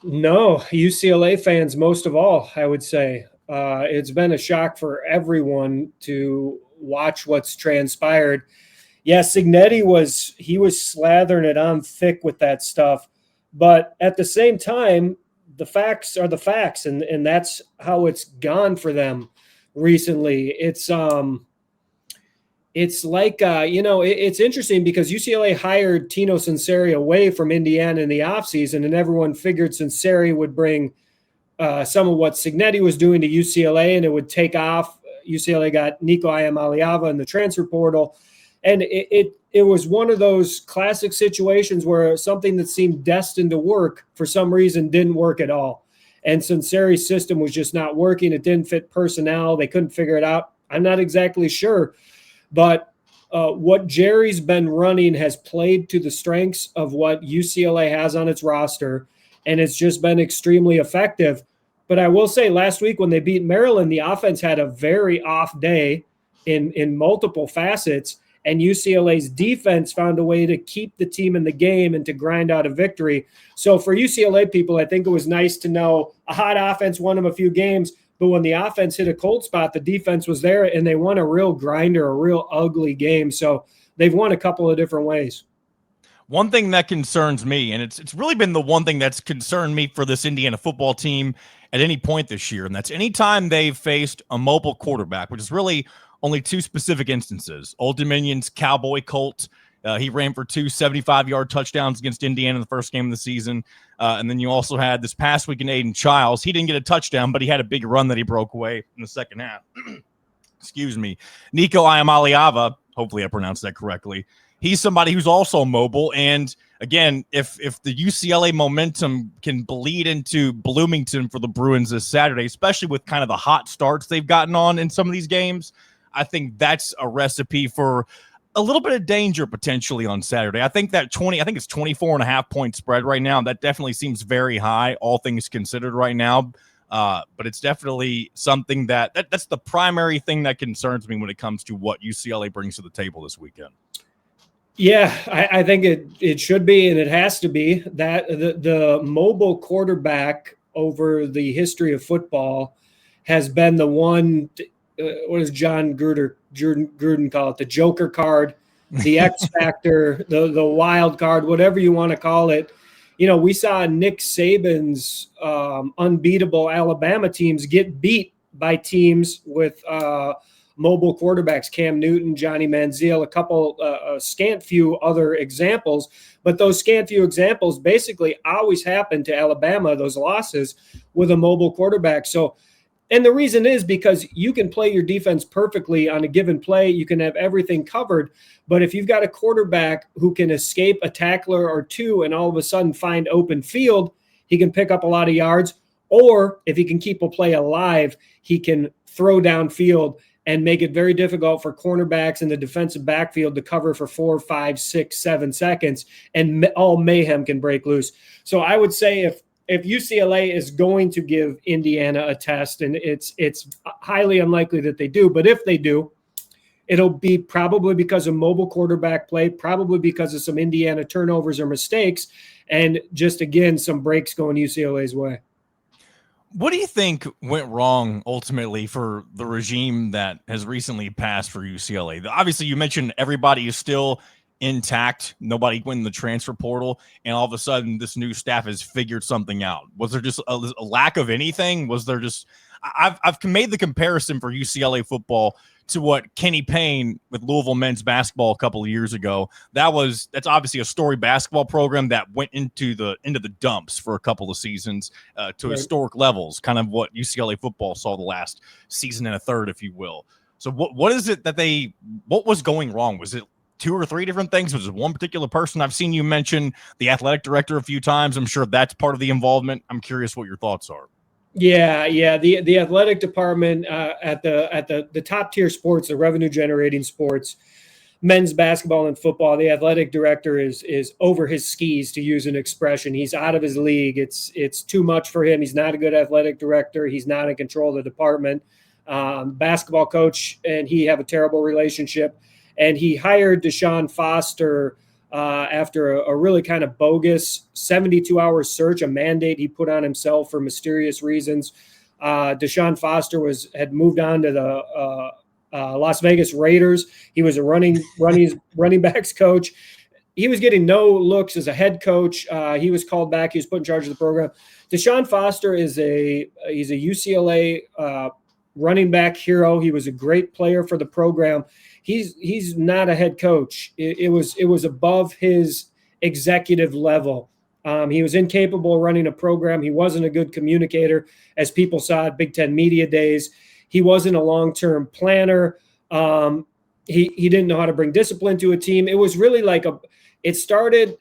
S3: No, UCLA fans, most of all, I would say. It's been a shock for everyone to watch what's transpired. Yeah, Cignetti was slathering it on thick with that stuff. But at the same time, the facts are the facts, and that's how it's gone for them recently. It's like, it's interesting because UCLA hired Tino Sunseri away from Indiana in the offseason, and everyone figured Sunseri would bring some of what Cignetti was doing to UCLA, and it would take off. UCLA got Nico Iamaleava in the transfer portal, and it was one of those classic situations where something that seemed destined to work for some reason didn't work at all. And Sunseri's system was just not working. It didn't fit personnel. They couldn't figure it out. I'm not exactly sure. But what Jerry's been running has played to the strengths of what UCLA has on its roster, and it's just been extremely effective. But I will say last week when they beat Maryland, the offense had a very off day in multiple facets, and UCLA's defense found a way to keep the team in the game and to grind out a victory. So for UCLA people, I think it was nice to know a hot offense won them a few games, but when the offense hit a cold spot, the defense was there, and they won a real grinder, a real ugly game. So they've won a couple of different ways.
S1: One thing that concerns me, and it's really been the one thing that's concerned me for this Indiana football team at any point this year, and that's anytime they've faced a mobile quarterback, which is really only two specific instances. Old Dominion's Cowboy Colt. He ran for 2 75-yard touchdowns against Indiana in the first game of the season. And then you also had this past week in Aiden Childs. He didn't get a touchdown, but he had a big run that he broke away in the second half. Excuse me. Nico Iamaleava, hopefully I pronounced that correctly. He's somebody who's also mobile. And again, if the UCLA momentum can bleed into Bloomington for the Bruins this Saturday, especially with kind of the hot starts they've gotten on in some of these games, I think that's a recipe for a little bit of danger potentially on Saturday. I think it's 24.5 point spread right now. That definitely seems very high, all things considered right now. But it's definitely something that's the primary thing that concerns me when it comes to what UCLA brings to the table this weekend.
S3: Yeah, I think it should be, and it has to be that the mobile quarterback over the history of football has been the one. What does John Gruden call it? The Joker card, the X factor, the wild card, whatever you want to call it. We saw Nick Saban's unbeatable Alabama teams get beat by teams with mobile quarterbacks, Cam Newton, Johnny Manziel, a couple, scant few other examples. But those scant few examples basically always happen to Alabama, those losses, with a mobile quarterback. So, and the reason is because you can play your defense perfectly on a given play. You can have everything covered. But if you've got a quarterback who can escape a tackler or two and all of a sudden find open field, he can pick up a lot of yards. Or if he can keep a play alive, he can throw downfield and make it very difficult for cornerbacks in the defensive backfield to cover for 4, 5, 6, 7 seconds, and all mayhem can break loose. So I would say if UCLA is going to give Indiana a test, and it's highly unlikely that they do, but if they do, it'll be probably because of mobile quarterback play, probably because of some Indiana turnovers or mistakes, and just, again, some breaks going UCLA's way.
S1: What do you think went wrong ultimately for the regime that has recently passed for UCLA? Obviously, you mentioned everybody is still intact. Nobody went in the transfer portal, and all of a sudden this new staff has figured something out. Was there just a lack of anything? Was there just I've made the comparison for UCLA football to what Kenny Payne with Louisville men's basketball a couple of years ago. That's obviously a story basketball program that went into the dumps for a couple of seasons to historic levels, kind of what UCLA football saw the last season and a third, if you will. So what is it that what was going wrong? Was it 2 or 3 different things? Was it one particular person? I've seen you mention the athletic director a few times. I'm sure that's part of the involvement. I'm curious what your thoughts are.
S3: Yeah. The athletic department at the top tier sports, the revenue generating sports, men's basketball and football, the athletic director is over his skis, to use an expression. He's out of his league. It's too much for him. He's not a good athletic director. He's not in control of the department. Basketball coach and he have a terrible relationship. And he hired Deshaun Foster after a really kind of bogus 72-hour search, a mandate he put on himself for mysterious reasons. Deshaun Foster had moved on to the Las Vegas Raiders. He was a running backs coach. he was getting no looks as a head coach. He was called back. He was put in charge of the program. Deshaun Foster he's a UCLA running back hero. He was a great player for the program. He's not a head coach. It was above his executive level. He was incapable of running a program. He wasn't a good communicator, as people saw at Big Ten Media Days. He wasn't a long-term planner. He didn't know how to bring discipline to a team. It was really it started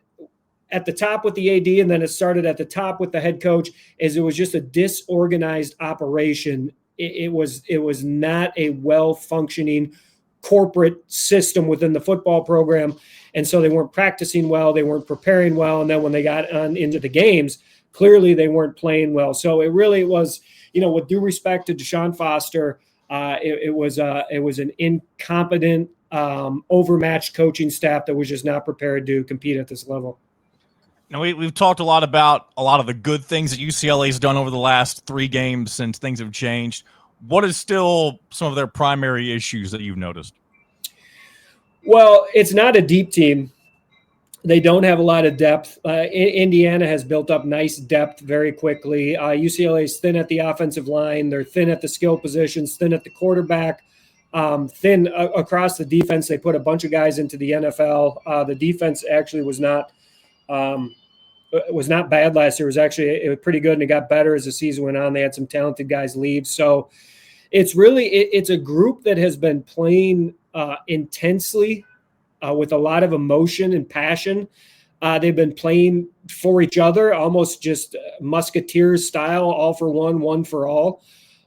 S3: at the top with the AD, and then it started at the top with the head coach, as it was just a disorganized operation. It was not a well-functioning corporate system within the football program. And so they weren't practicing well, they weren't preparing well. And then when they got on into the games, clearly they weren't playing well. So it really was, with due respect to Deshaun Foster, it was an incompetent, overmatched coaching staff that was just not prepared to compete at this level.
S1: Now, we've talked a lot about a lot of the good things that UCLA has done over the last 3 games since things have changed. What is still some of their primary issues that you've noticed?
S3: Well, it's not a deep team. They don't have a lot of depth. Indiana has built up nice depth very quickly. UCLA is thin at the offensive line. They're thin at the skill positions, thin at the quarterback, thin across the defense. They put a bunch of guys into the NFL. The defense actually was not bad last year. It was pretty good, and it got better as the season went on. They had some talented guys leave. So it's a group that has been playing intensely with a lot of emotion and passion. They've been playing for each other, almost just Musketeers style, all for one for all.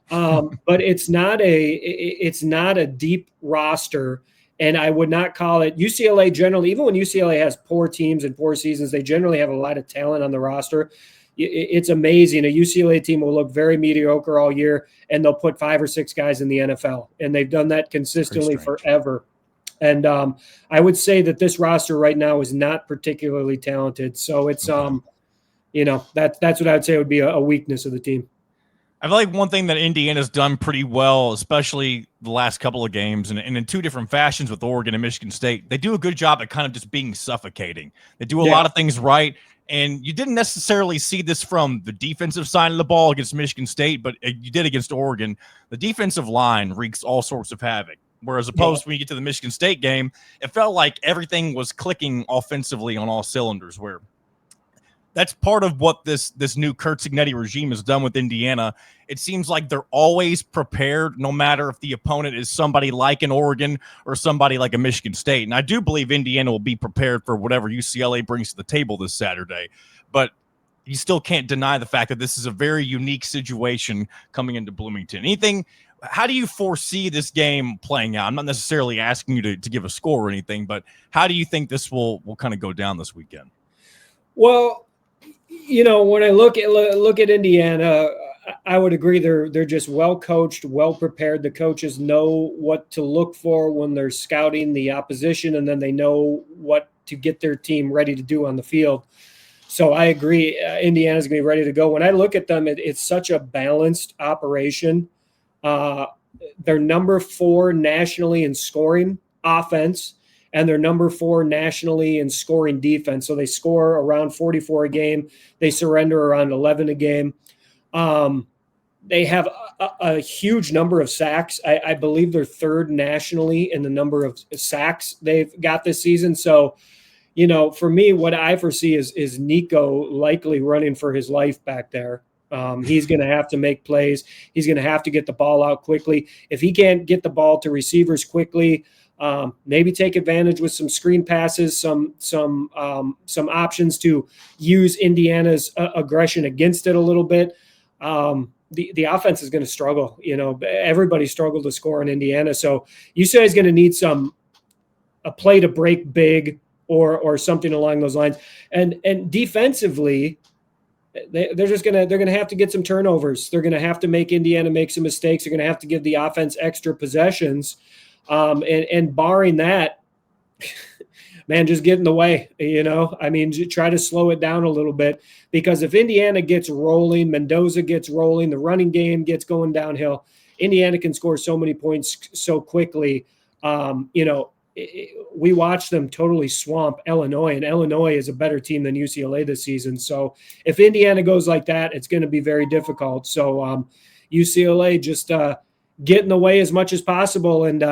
S3: But it's not a deep roster. And I would not call it UCLA generally, even when UCLA has poor teams and poor seasons, they generally have a lot of talent on the roster. It's amazing. A UCLA team will look very mediocre all year, and they'll put 5 or 6 guys in the NFL. And they've done that consistently forever. And I would say that this roster right now is not particularly talented. So it's, that's what I would say would be a weakness of the team.
S1: I feel like one thing that Indiana's done pretty well, especially the last couple of games, and in 2 different fashions with Oregon and Michigan State, they do a good job at kind of just being suffocating. They do a lot of things right, and you didn't necessarily see this from the defensive side of the ball against Michigan State, but you did against Oregon. The defensive line wreaks all sorts of havoc, whereas opposed when you get to the Michigan State game, it felt like everything was clicking offensively on all cylinders, where that's part of what this new Curt Cignetti regime has done with Indiana. It seems like they're always prepared, no matter if the opponent is somebody like an Oregon or somebody like a Michigan State. And I do believe Indiana will be prepared for whatever UCLA brings to the table this Saturday. But you still can't deny the fact that this is a very unique situation coming into Bloomington. How do you foresee this game playing out? I'm not necessarily asking you to give a score or anything, but how do you think this will kind of go down this weekend?
S3: Well, when I look at Indiana, I would agree they're just well coached, well prepared. The coaches know what to look for when they're scouting the opposition, and then they know what to get their team ready to do on the field. So I agree, Indiana's going to be ready to go. When I look at them, it's such a balanced operation. They're number 4 nationally in scoring offense, and they're number 4 nationally in scoring defense. So they score around 44 a game. They surrender around 11 a game. They have a huge number of sacks. I believe they're 3rd nationally in the number of sacks they've got this season. So, for me, what I foresee is Nico likely running for his life back there. He's going to have to make plays. He's going to have to get the ball out quickly. If he can't get the ball to receivers quickly, maybe take advantage with some screen passes, some options to use Indiana's aggression against it a little bit. The offense is going to struggle. Everybody struggled to score in Indiana. So UCLA is going to need a play to break big or something along those lines. And defensively, they're going to have to get some turnovers. They're going to have to make Indiana make some mistakes. They're going to have to give the offense extra possessions. And barring that, man, just get in the way, try to slow it down a little bit, because if Indiana gets rolling, Mendoza gets rolling, the running game gets going downhill, Indiana can score so many points so quickly. we watched them totally swamp Illinois, and Illinois is a better team than UCLA this season. So if Indiana goes like that, it's going to be very difficult. So UCLA just get in the way as much as possible and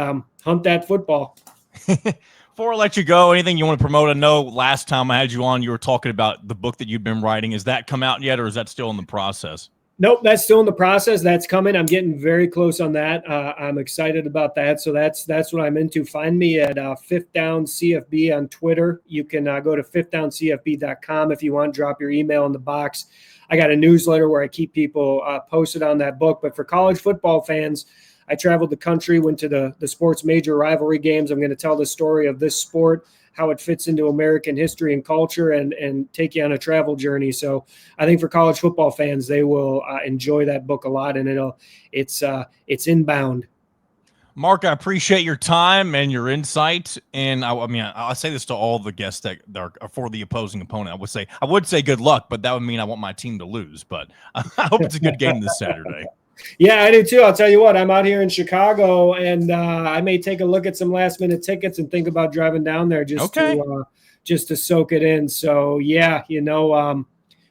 S3: hunt that football.
S1: Before I let you go, anything you want to promote? I know last time I had you on, you were talking about the book that you've been writing. Is that come out yet, or is that still in the process?
S3: Nope, that's still in the process. That's coming. I'm getting very close on that. I'm excited about that. So that's what I'm into. Find me at Fifth Down CFB on Twitter. You can go to fifthdowncfb.com if you want. Drop your email in the box. I got a newsletter where I keep people posted on that book. But for college football fans, I traveled the country, went to the sports major rivalry games. I'm going to tell the story of this sport, how it fits into American history and culture, and take you on a travel journey. So I think for college football fans, they will enjoy that book a lot, and it's inbound.
S1: Mark, I appreciate your time and your insight. And I say this to all the guests that are for the opposing opponent. I would say good luck, but that would mean I want my team to lose. But I hope it's a good game this Saturday.
S3: Yeah, I do too. I'll tell you what, I'm out here in Chicago, and I may take a look at some last-minute tickets and think about driving down there just to soak it in. So, yeah,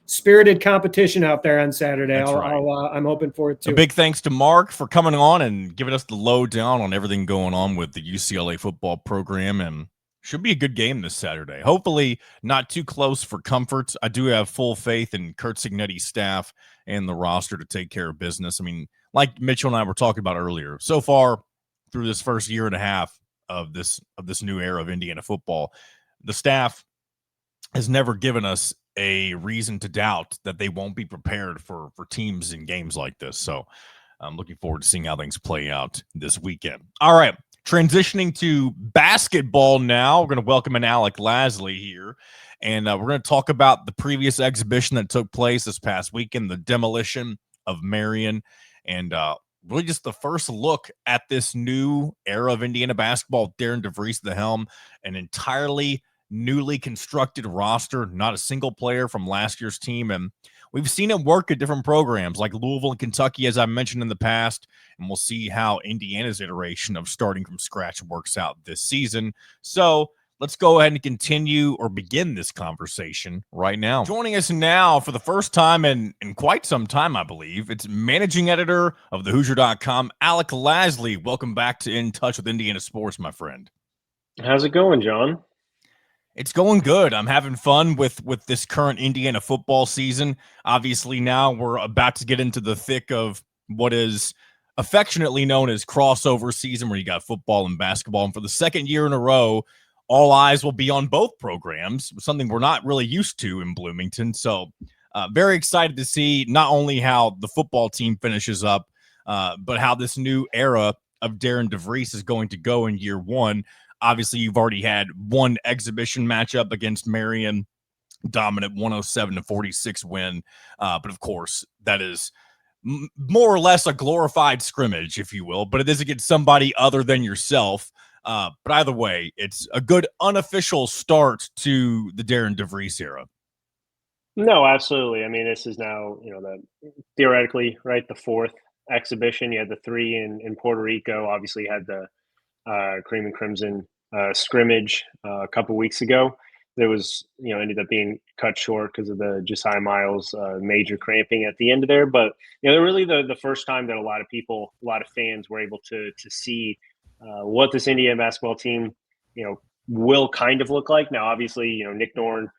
S3: spirited competition out there on Saturday. I'm hoping for it too.
S1: A big thanks to Mark for coming on and giving us the lowdown on everything going on with the UCLA football program, and should be a good game this Saturday. Hopefully not too close for comfort. I do have full faith in Curt Cignetti's staff and the roster to take care of business. I mean, like Mitchell and I were talking about earlier, so far through this first year and a half of this new era of Indiana football, the staff has never given us a reason to doubt that they won't be prepared for teams in games like this. So I'm looking forward to seeing how things play out this weekend. All right. Transitioning to basketball now, we're going to welcome in Alec Lasley here, and we're going to talk about the previous exhibition that took place this past weekend, the demolition of Marion, and really just the first look at this new era of Indiana basketball. Darren DeVries at the helm, an entirely newly constructed roster, not a single player from last year's team, and we've seen it work at different programs like Louisville and Kentucky, as I mentioned in the past, and we'll see how Indiana's iteration of starting from scratch works out this season. So let's go ahead and continue or begin this conversation right now. Joining us now for the first time in quite some time, I believe, it's managing editor of thehoosier.com, Alec Lasley. Welcome back to In Touch with Indiana Sports, my friend.
S4: How's it going, John?
S1: It's going good. I'm having fun with this current Indiana football season. Obviously, now we're about to get into the thick of what is affectionately known as crossover season, where you got football and basketball. And for the second year in a row, all eyes will be on both programs, something we're not really used to in Bloomington. So very excited to see not only how the football team finishes up, but how this new era of Darren DeVries is going to go in year one. Obviously, you've already had one exhibition matchup against Marion, dominant 107-46 win. But of course, that is more or less a glorified scrimmage, if you will, but it is against somebody other than yourself. But either way, it's a good unofficial start to the Darren DeVries era.
S4: No, absolutely. I mean, this is now, theoretically, right, the fourth exhibition. You had the three in Puerto Rico. Obviously, you had the Cream and Crimson scrimmage a couple weeks ago. There was, ended up being cut short because of the Josiah Miles major cramping at the end of there. But, they're really the first time that a lot of fans were able to see what this Indiana basketball team, will kind of look like. Now, obviously, Nick Norn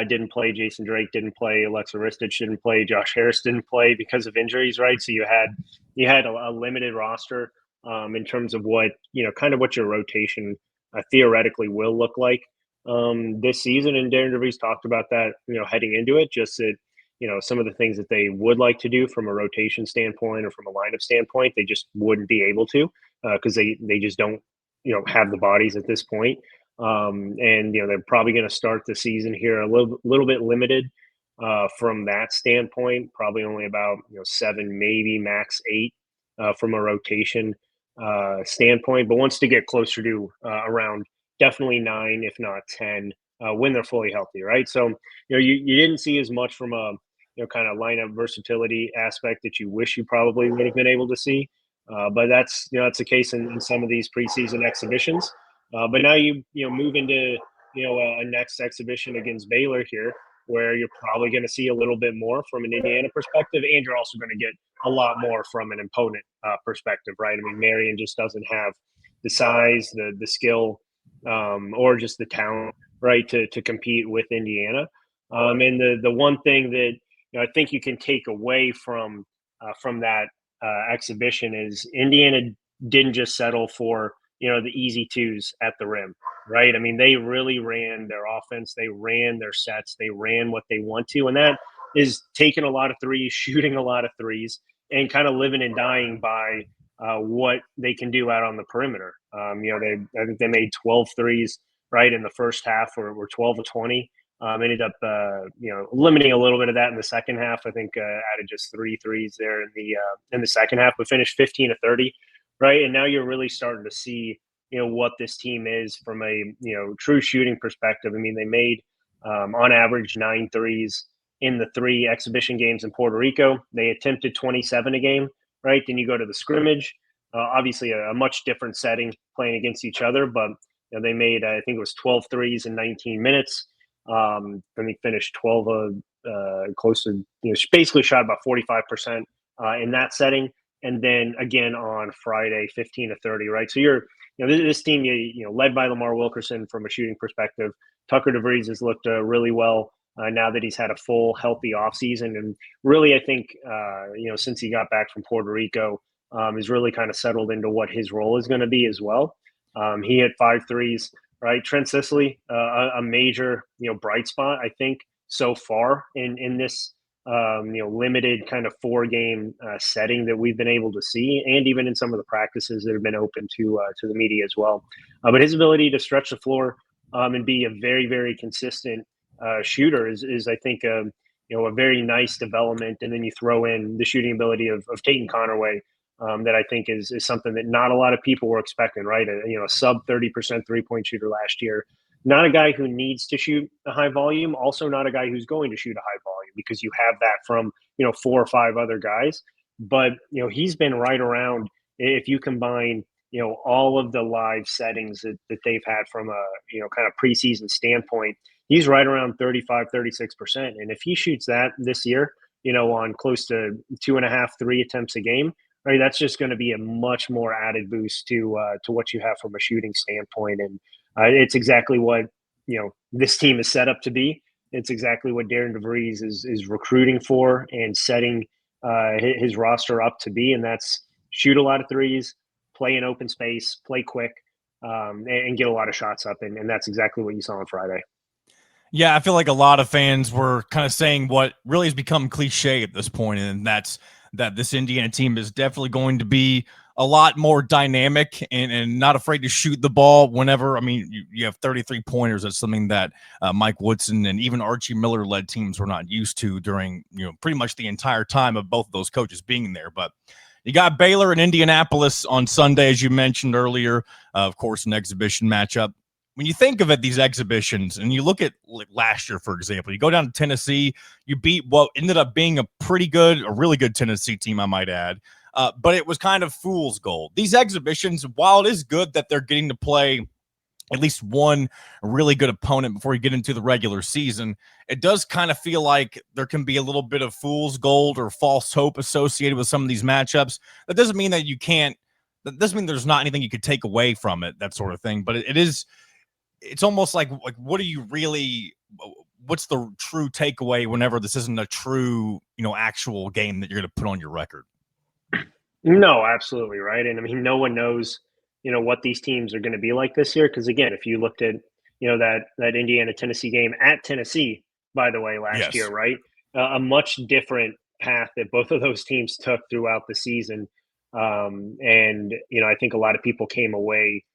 S4: didn't play, Jason Drake didn't play, Alexa Ristich didn't play, Josh Harris didn't play because of injuries, right? So you had a limited roster in terms of what what your rotation theoretically will look like this season. And Darren DeVries talked about that, heading into it, just that some of the things that they would like to do from a rotation standpoint or from a lineup standpoint, they just wouldn't be able to because they just don't have the bodies at this point. And they're probably going to start the season here a little bit limited from that standpoint. Probably only about 7, maybe max 8 from a rotation standpoint, but wants to get closer to around definitely 9, if not 10, when they're fully healthy, right? So you didn't see as much from a kind of lineup versatility aspect that you wish you probably would have been able to see, but that's the case in some of these preseason exhibitions. But now you move into a next exhibition against Baylor here, where you're probably going to see a little bit more from an Indiana perspective, and you're also going to get a lot more from an opponent perspective, right? I mean, Marion just doesn't have the size, the skill, or just the talent, right, to compete with Indiana. And the one thing that I think you can take away from that exhibition is Indiana didn't just settle for the easy twos at the rim, right? I mean, they really ran their offense, they ran their sets, they ran what they want to, and that is taking a lot of threes, shooting a lot of threes, and kind of living and dying by what they can do out on the perimeter. I think they made 12 threes right in the first half, or 12 of 20. Ended up, limiting a little bit of that in the second half. I think added just 3 threes there in the second half, but finished 15 of 30, right? And now you're really starting to see, what this team is from a true shooting perspective. I mean, they made on average 9 threes in the 3 exhibition games in Puerto Rico. They attempted 27 a game, right? Then you go to the scrimmage, obviously a much different setting playing against each other, but they made I think it was 12 threes in 19 minutes. Then they finished 12 close to basically shot about 45% in that setting, and then again on Friday 15 to 30, right? So you're this team led by Lamar Wilkerson from a shooting perspective. Tucker DeVries has looked really well now that he's had a full healthy offseason, and really I think since he got back from Puerto Rico, has really kind of settled into what his role is going to be as well. He hit 5 threes. Right, Trent Sicily, a major bright spot, I think, so far in this limited kind of 4-game setting that we've been able to see, and even in some of the practices that have been open to the media as well. But his ability to stretch the floor and be a very, very consistent shooter is I think a very nice development. And then you throw in the shooting ability of Tatum Connerway. That I think is something that not a lot of people were expecting, right? A sub 30% 3-point shooter last year. Not a guy who needs to shoot a high volume, also not a guy who's going to shoot a high volume, because you have that from 4 or 5 other guys. But he's been right around, if you combine all of the live settings that they've had from a kind of preseason standpoint, he's right around 35-36%. And if he shoots that this year, on close to 2.5, 3 attempts a game, right, that's just going to be a much more added boost to what you have from a shooting standpoint. And it's exactly what this team is set up to be. It's exactly what Darren DeVries is recruiting for and setting his roster up to be, and that's shoot a lot of threes, play in open space, play quick, and get a lot of shots up. And that's exactly what you saw on Friday.
S1: Yeah, I feel like a lot of fans were kind of saying what really has become cliche at this point, and that's that this Indiana team is definitely going to be a lot more dynamic and not afraid to shoot the ball whenever. I mean, you have 33 pointers. That's something that Mike Woodson and even Archie Miller led teams were not used to during pretty much the entire time of both of those coaches being there. But you got Baylor and Indianapolis on Sunday, as you mentioned earlier. Of course, an exhibition matchup. When you think of it, these exhibitions, and you look at like last year, for example, you go down to Tennessee, you beat what ended up being a really good Tennessee team, I might add. But it was kind of fool's gold. These exhibitions, while it is good that they're getting to play at least one really good opponent before you get into the regular season, it does kind of feel like there can be a little bit of fool's gold or false hope associated with some of these matchups. That doesn't mean that that doesn't mean there's not anything you could take away from it, that sort of thing. But it's almost like what are you really, what's the true takeaway whenever this isn't a true, actual game that you're going to put on your record?
S4: No, absolutely. Right. And I mean, no one knows, what these teams are going to be like this year. Cause again, if you looked at, that Indiana Tennessee game at Tennessee, by the way, last year, right. A much different path that both of those teams took throughout the season. And I think a lot of people came away,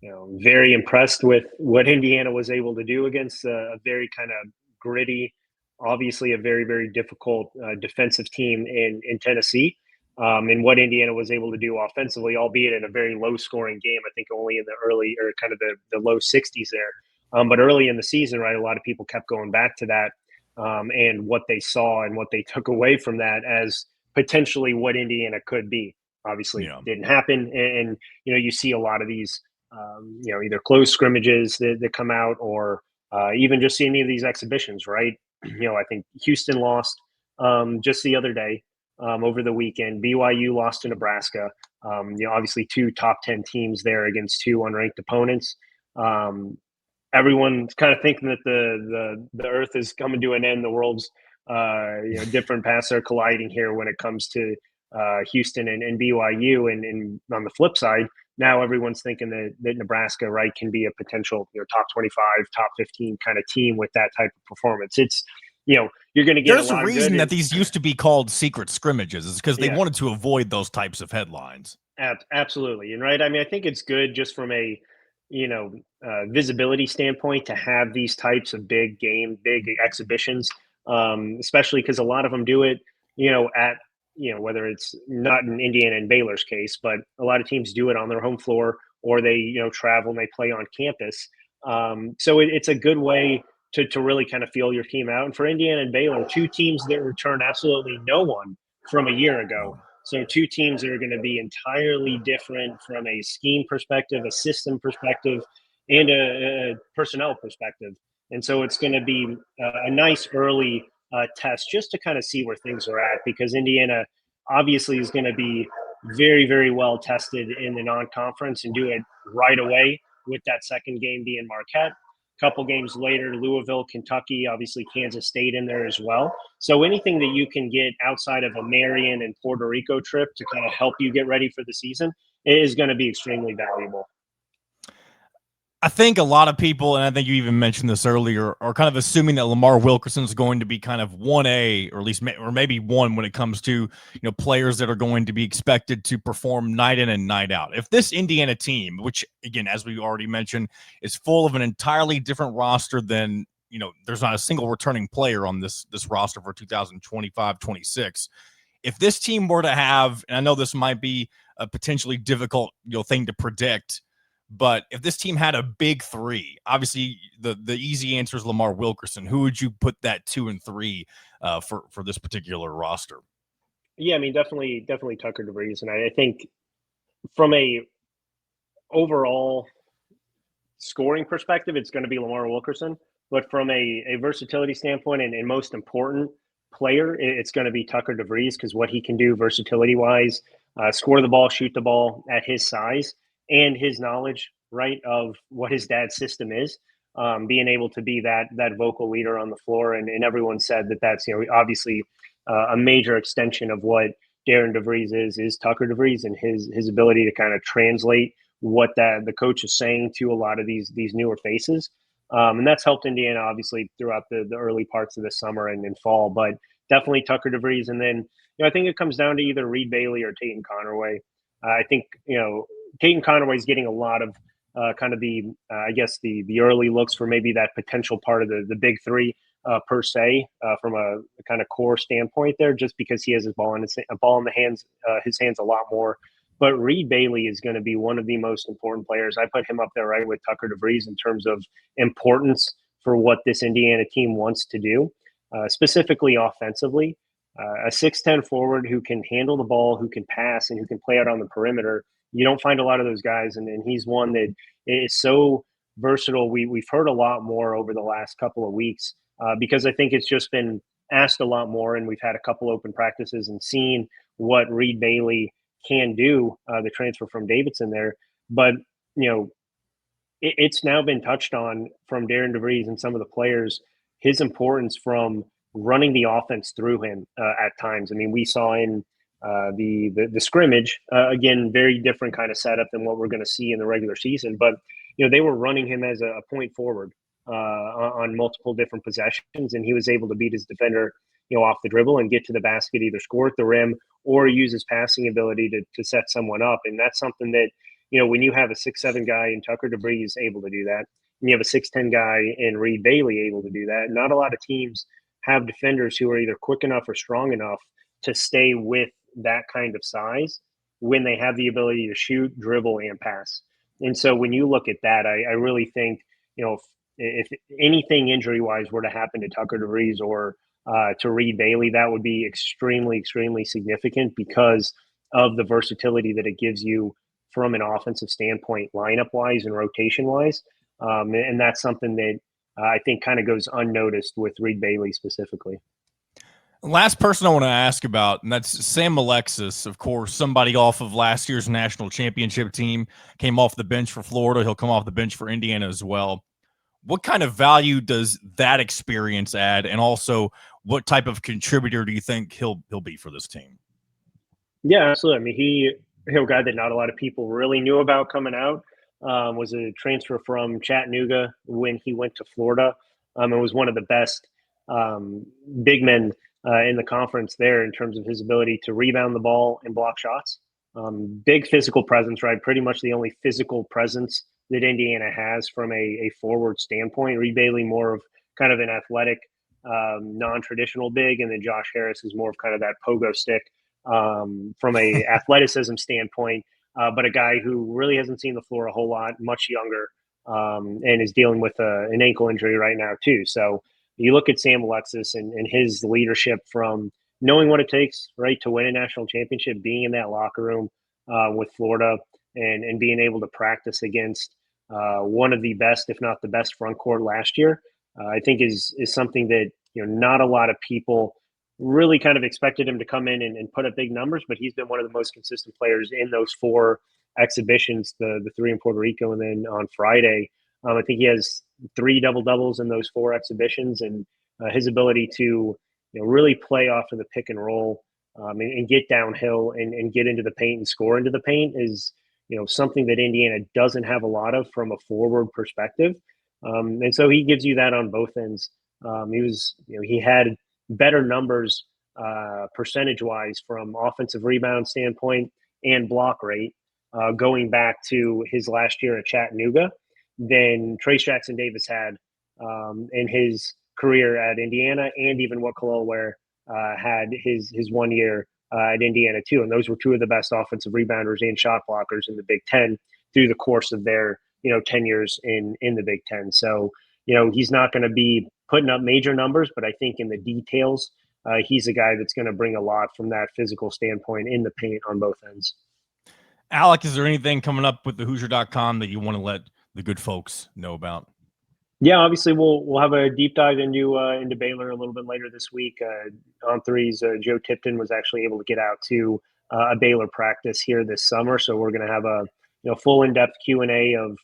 S4: very impressed with what Indiana was able to do against a very kind of gritty, obviously a very, very difficult defensive team in Tennessee, and what Indiana was able to do offensively, albeit in a very low-scoring game. I think only in the early or kind of the low 60s there. But early in the season, right, a lot of people kept going back to that and what they saw and what they took away from that as potentially what Indiana could be. Obviously, didn't happen, and you see a lot of these either close scrimmages that come out or even just see any of these exhibitions, right? I think Houston lost just the other day over the weekend. BYU lost to Nebraska. Obviously 2 top 10 teams there against 2 unranked opponents. Everyone's kind of thinking that the earth is coming to an end. The world's different paths are colliding here when it comes to Houston and BYU. And on the flip side, now everyone's thinking that Nebraska, right, can be a potential top 25, top 15 kind of team with that type of performance. It's you're going to get
S1: There's a reason that these used to be called secret scrimmages, is because they wanted to avoid those types of headlines.
S4: Absolutely. And right, I mean, I think it's good just from a visibility standpoint to have these types of big exhibitions, especially because a lot of them do it at whether it's not in Indiana and Baylor's case, but a lot of teams do it on their home floor, or they travel and they play on campus. So it's a good way to really kind of feel your team out. And for Indiana and Baylor, 2 teams that return absolutely no one from a year ago. So 2 teams that are going to be entirely different from a scheme perspective, a system perspective, and a personnel perspective. And so it's going to be a nice early test just to kind of see where things are at, because Indiana obviously is going to be very, very well tested in the non-conference and do it right away, with that second game being Marquette. Couple games later, Louisville, Kentucky, obviously Kansas State in there as well. So anything that you can get outside of a Marion and Puerto Rico trip to kind of help you get ready for the season is going to be extremely valuable.
S1: I think a lot of people, and I think you even mentioned this earlier, are kind of assuming that Lamar Wilkerson is going to be kind of 1A, or at least, or maybe 1 when it comes to players that are going to be expected to perform night in and night out. If this Indiana team, which again, as we already mentioned, is full of an entirely different roster than there's not a single returning player on this roster for 2025-26. If this team were to have, and I know this might be a potentially difficult thing to predict, but if this team had a big 3, obviously the easy answer is Lamar Wilkerson. Who would you put that 2 and 3 for this particular roster?
S4: Yeah, I mean, definitely Tucker DeVries. And I think from a overall scoring perspective, it's going to be Lamar Wilkerson. But from a versatility standpoint and most important player, it's going to be Tucker DeVries, because what he can do versatility-wise, score the ball, shoot the ball at his size, and his knowledge, right, of what his dad's system is, being able to be that vocal leader on the floor. And everyone said that's, obviously a major extension of what Darren DeVries is Tucker DeVries, and his ability to kind of translate what the coach is saying to a lot of these newer faces. And that's helped Indiana, obviously, throughout the early parts of the summer and in fall, but definitely Tucker DeVries. And then, I think it comes down to either Reed Bailey or Tatum Connerway. I think, Tatum Connerway is getting a lot of kind of the early looks for maybe that potential part of the big 3 per se, from a kind of core standpoint there, just because he has his ball in his hands a lot more. But Reed Bailey is going to be one of the most important players. I put him up there right with Tucker DeVries in terms of importance for what this Indiana team wants to do, specifically offensively. A 6'10" forward who can handle the ball, who can pass, and who can play out on the perimeter. You don't find a lot of those guys, and he's one that is so versatile. We've heard a lot more over the last couple of weeks because I think it's just been asked a lot more, and we've had a couple open practices and seen what Reed Bailey can do, the transfer from Davidson there. But, it's now been touched on from Darren DeVries and some of the players, his importance from running the offense through him at times. I mean, we saw in the scrimmage, again, very different kind of setup than what we're going to see in the regular season. But, they were running him as a point forward on multiple different possessions, and he was able to beat his defender, off the dribble and get to the basket, either score at the rim or use his passing ability to set someone up. And that's something that, when you have a 6'7" guy in Tucker DeVries able to do that, and you have a 6'10" guy in Reed Bailey able to do that, not a lot of teams have defenders who are either quick enough or strong enough to stay with that kind of size when they have the ability to shoot, dribble, and pass. And so when you look at that, I really think, if anything injury-wise were to happen to Tucker DeVries or to Reed Bailey, that would be extremely, extremely significant because of the versatility that it gives you from an offensive standpoint, lineup-wise and rotation-wise. And that's something that I think kind of goes unnoticed with Reed Bailey specifically.
S1: Last person I want to ask about, and that's Sam Alexis, of course, somebody off of last year's national championship team, came off the bench for Florida. He'll come off the bench for Indiana as well. What kind of value does that experience add? And also, what type of contributor do you think he'll be for this team?
S4: Yeah, absolutely. I mean, he's a guy that not a lot of people really knew about coming out. Was a transfer from Chattanooga when he went to Florida. And was one of the best big men in the conference there in terms of his ability to rebound the ball and block shots. Big physical presence, right? Pretty much the only physical presence that Indiana has from a forward standpoint. Reed Bailey more of kind of an athletic, non-traditional big, and then Josh Harris is more of kind of that pogo stick from a athleticism standpoint, but a guy who really hasn't seen the floor a whole lot, much younger, and is dealing with an ankle injury right now too. So you look at Sam Alexis and his leadership from knowing what it takes, right, to win a national championship, being in that locker room with Florida and being able to practice against one of the best, if not the best front court last year, I think is something that, not a lot of people really kind of expected him to come in and put up big numbers, but he's been one of the most consistent players in those 4 exhibitions, the 3 in Puerto Rico and then on Friday. I think he has 3 double-doubles in those 4 exhibitions, and his ability to really play off of the pick and roll and get downhill and get into the paint and score into the paint is something that Indiana doesn't have a lot of from a forward perspective. And so he gives you that on both ends. He had better numbers percentage-wise from offensive rebound standpoint and block rate going back to his last year at Chattanooga than Trace Jackson Davis had in his career at Indiana, and even what Kalil Ware had his 1 year at Indiana too. And those were 2 of the best offensive rebounders and shot blockers in the Big Ten through the course of their 10 years in the Big Ten. So he's not going to be putting up major numbers, but I think in the details, he's a guy that's going to bring a lot from that physical standpoint in the paint on both ends.
S1: Alec, is there anything coming up with the Hoosier.com that you want to let the good folks know about?
S4: Yeah, obviously we'll have a deep dive into Baylor a little bit later this week. On threes, Joe Tipton was actually able to get out to a Baylor practice here this summer, so we're going to have a full in-depth Q&A of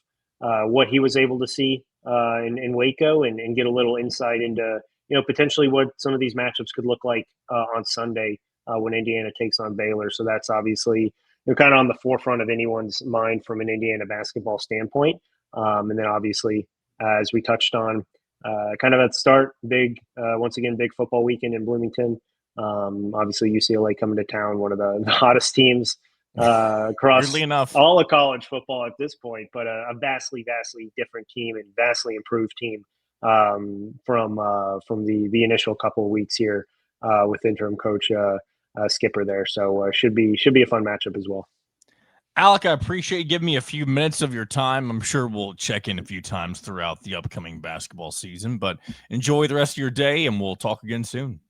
S4: what he was able to see in Waco and get a little insight into potentially what some of these matchups could look like on Sunday when Indiana takes on Baylor. So that's obviously kind of on the forefront of anyone's mind from an Indiana basketball standpoint. And then obviously, as we touched on, kind of at the start, once again, big football weekend in Bloomington. Obviously, UCLA coming to town, one of the hottest teams across all of college football at this point, but a vastly, vastly different team and vastly improved team from the initial couple of weeks here with interim coach Schipper there. So should be a fun matchup as well.
S1: Alec, I appreciate you giving me a few minutes of your time. I'm sure we'll check in a few times throughout the upcoming basketball season, but enjoy the rest of your day, and we'll talk again soon.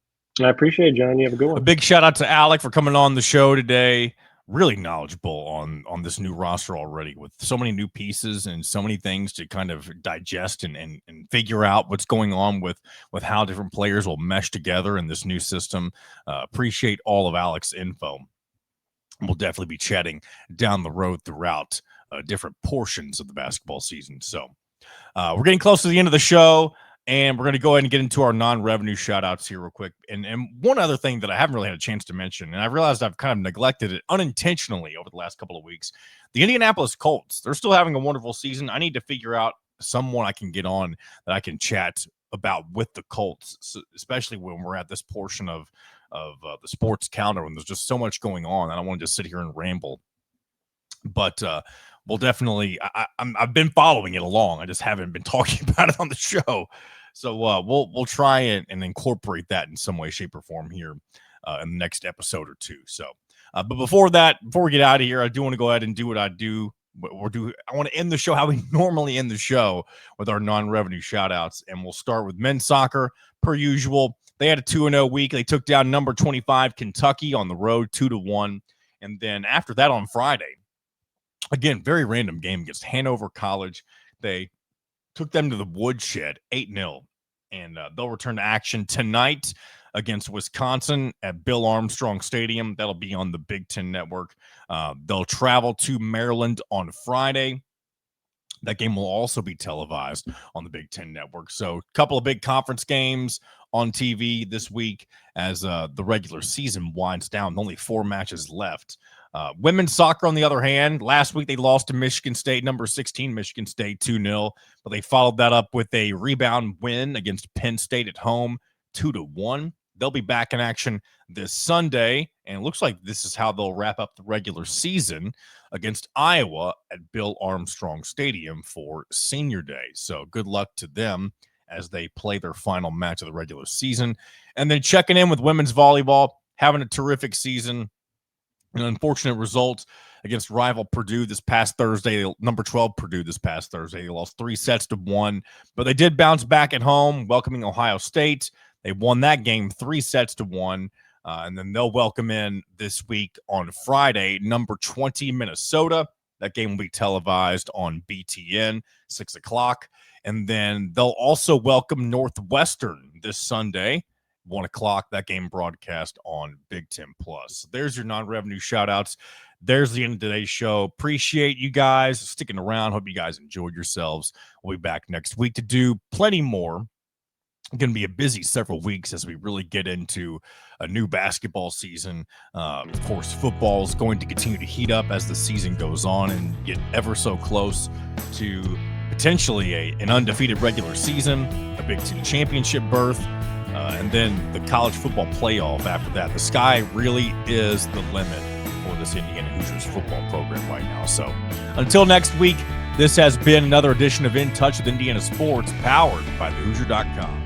S4: I appreciate it, John. You have a good one.
S1: A big shout out to Alec for coming on the show today. Really knowledgeable on this new roster already, with so many new pieces and so many things to kind of digest and figure out what's going on with how different players will mesh together in this new system. Appreciate all of Alec's info. We'll definitely be chatting down the road throughout different portions of the basketball season. So we're getting close to the end of the show, and we're going to go ahead and get into our non-revenue shout-outs here real quick. And one other thing that I haven't really had a chance to mention, and I realized I've kind of neglected it unintentionally over the last couple of weeks, the Indianapolis Colts. They're still having a wonderful season. I need to figure out someone I can get on that I can chat about with the Colts, so especially when we're at this portion of the sports calendar when there's just so much going on. I don't want to just sit here and ramble, but we'll definitely, I've been following it along. I just haven't been talking about it on the show. So we'll try and incorporate that in some way, shape, or form here in the next episode or two. So, but before we get out of here, I do want to go ahead and do what I do. I want to end the show how we normally end the show with our non-revenue shout outs. And we'll start with men's soccer per usual. They had a 2-0 week. They took down number 25 Kentucky on the road 2-1. And then after that on Friday, again, very random game against Hanover College. They took them to the woodshed, 8-0. And they'll return to action tonight against Wisconsin at Bill Armstrong Stadium. That'll be on the Big Ten Network. They'll travel to Maryland on Friday. That game will also be televised on the Big Ten Network. So a couple of big conference games on TV this week as the regular season winds down. Only 4 matches left. Women's soccer, on the other hand, last week they lost to Michigan State, number 16 Michigan State, 2-0. But they followed that up with a rebound win against Penn State at home, 2-1. They'll be back in action this Sunday, and it looks like this is how they'll wrap up the regular season against Iowa at Bill Armstrong Stadium for Senior Day. So good luck to them as they play their final match of the regular season. And then checking in with women's volleyball, having a terrific season. An unfortunate result against rival Purdue this past Thursday, number 12 Purdue this past Thursday. They lost 3-1, but they did bounce back at home, welcoming Ohio State. They won that game 3-1, and then they'll welcome in this week on Friday, number 20 Minnesota. That game will be televised on BTN, 6 o'clock. And then they'll also welcome Northwestern this Sunday, 1 o'clock. That game broadcast on Big Ten Plus. So there's your non-revenue shout-outs. There's the end of today's show. Appreciate you guys sticking around. Hope you guys enjoyed yourselves. We'll be back next week to do plenty more. Going to be a busy several weeks as we really get into a new basketball season. Of course, football is going to continue to heat up as the season goes on and get ever so close to potentially an undefeated regular season, a Big Ten championship berth, and then the college football playoff after that. The sky really is the limit for this Indiana Hoosiers football program right now. So until next week, this has been another edition of In Touch with Indiana Sports, powered by thehoosier.com.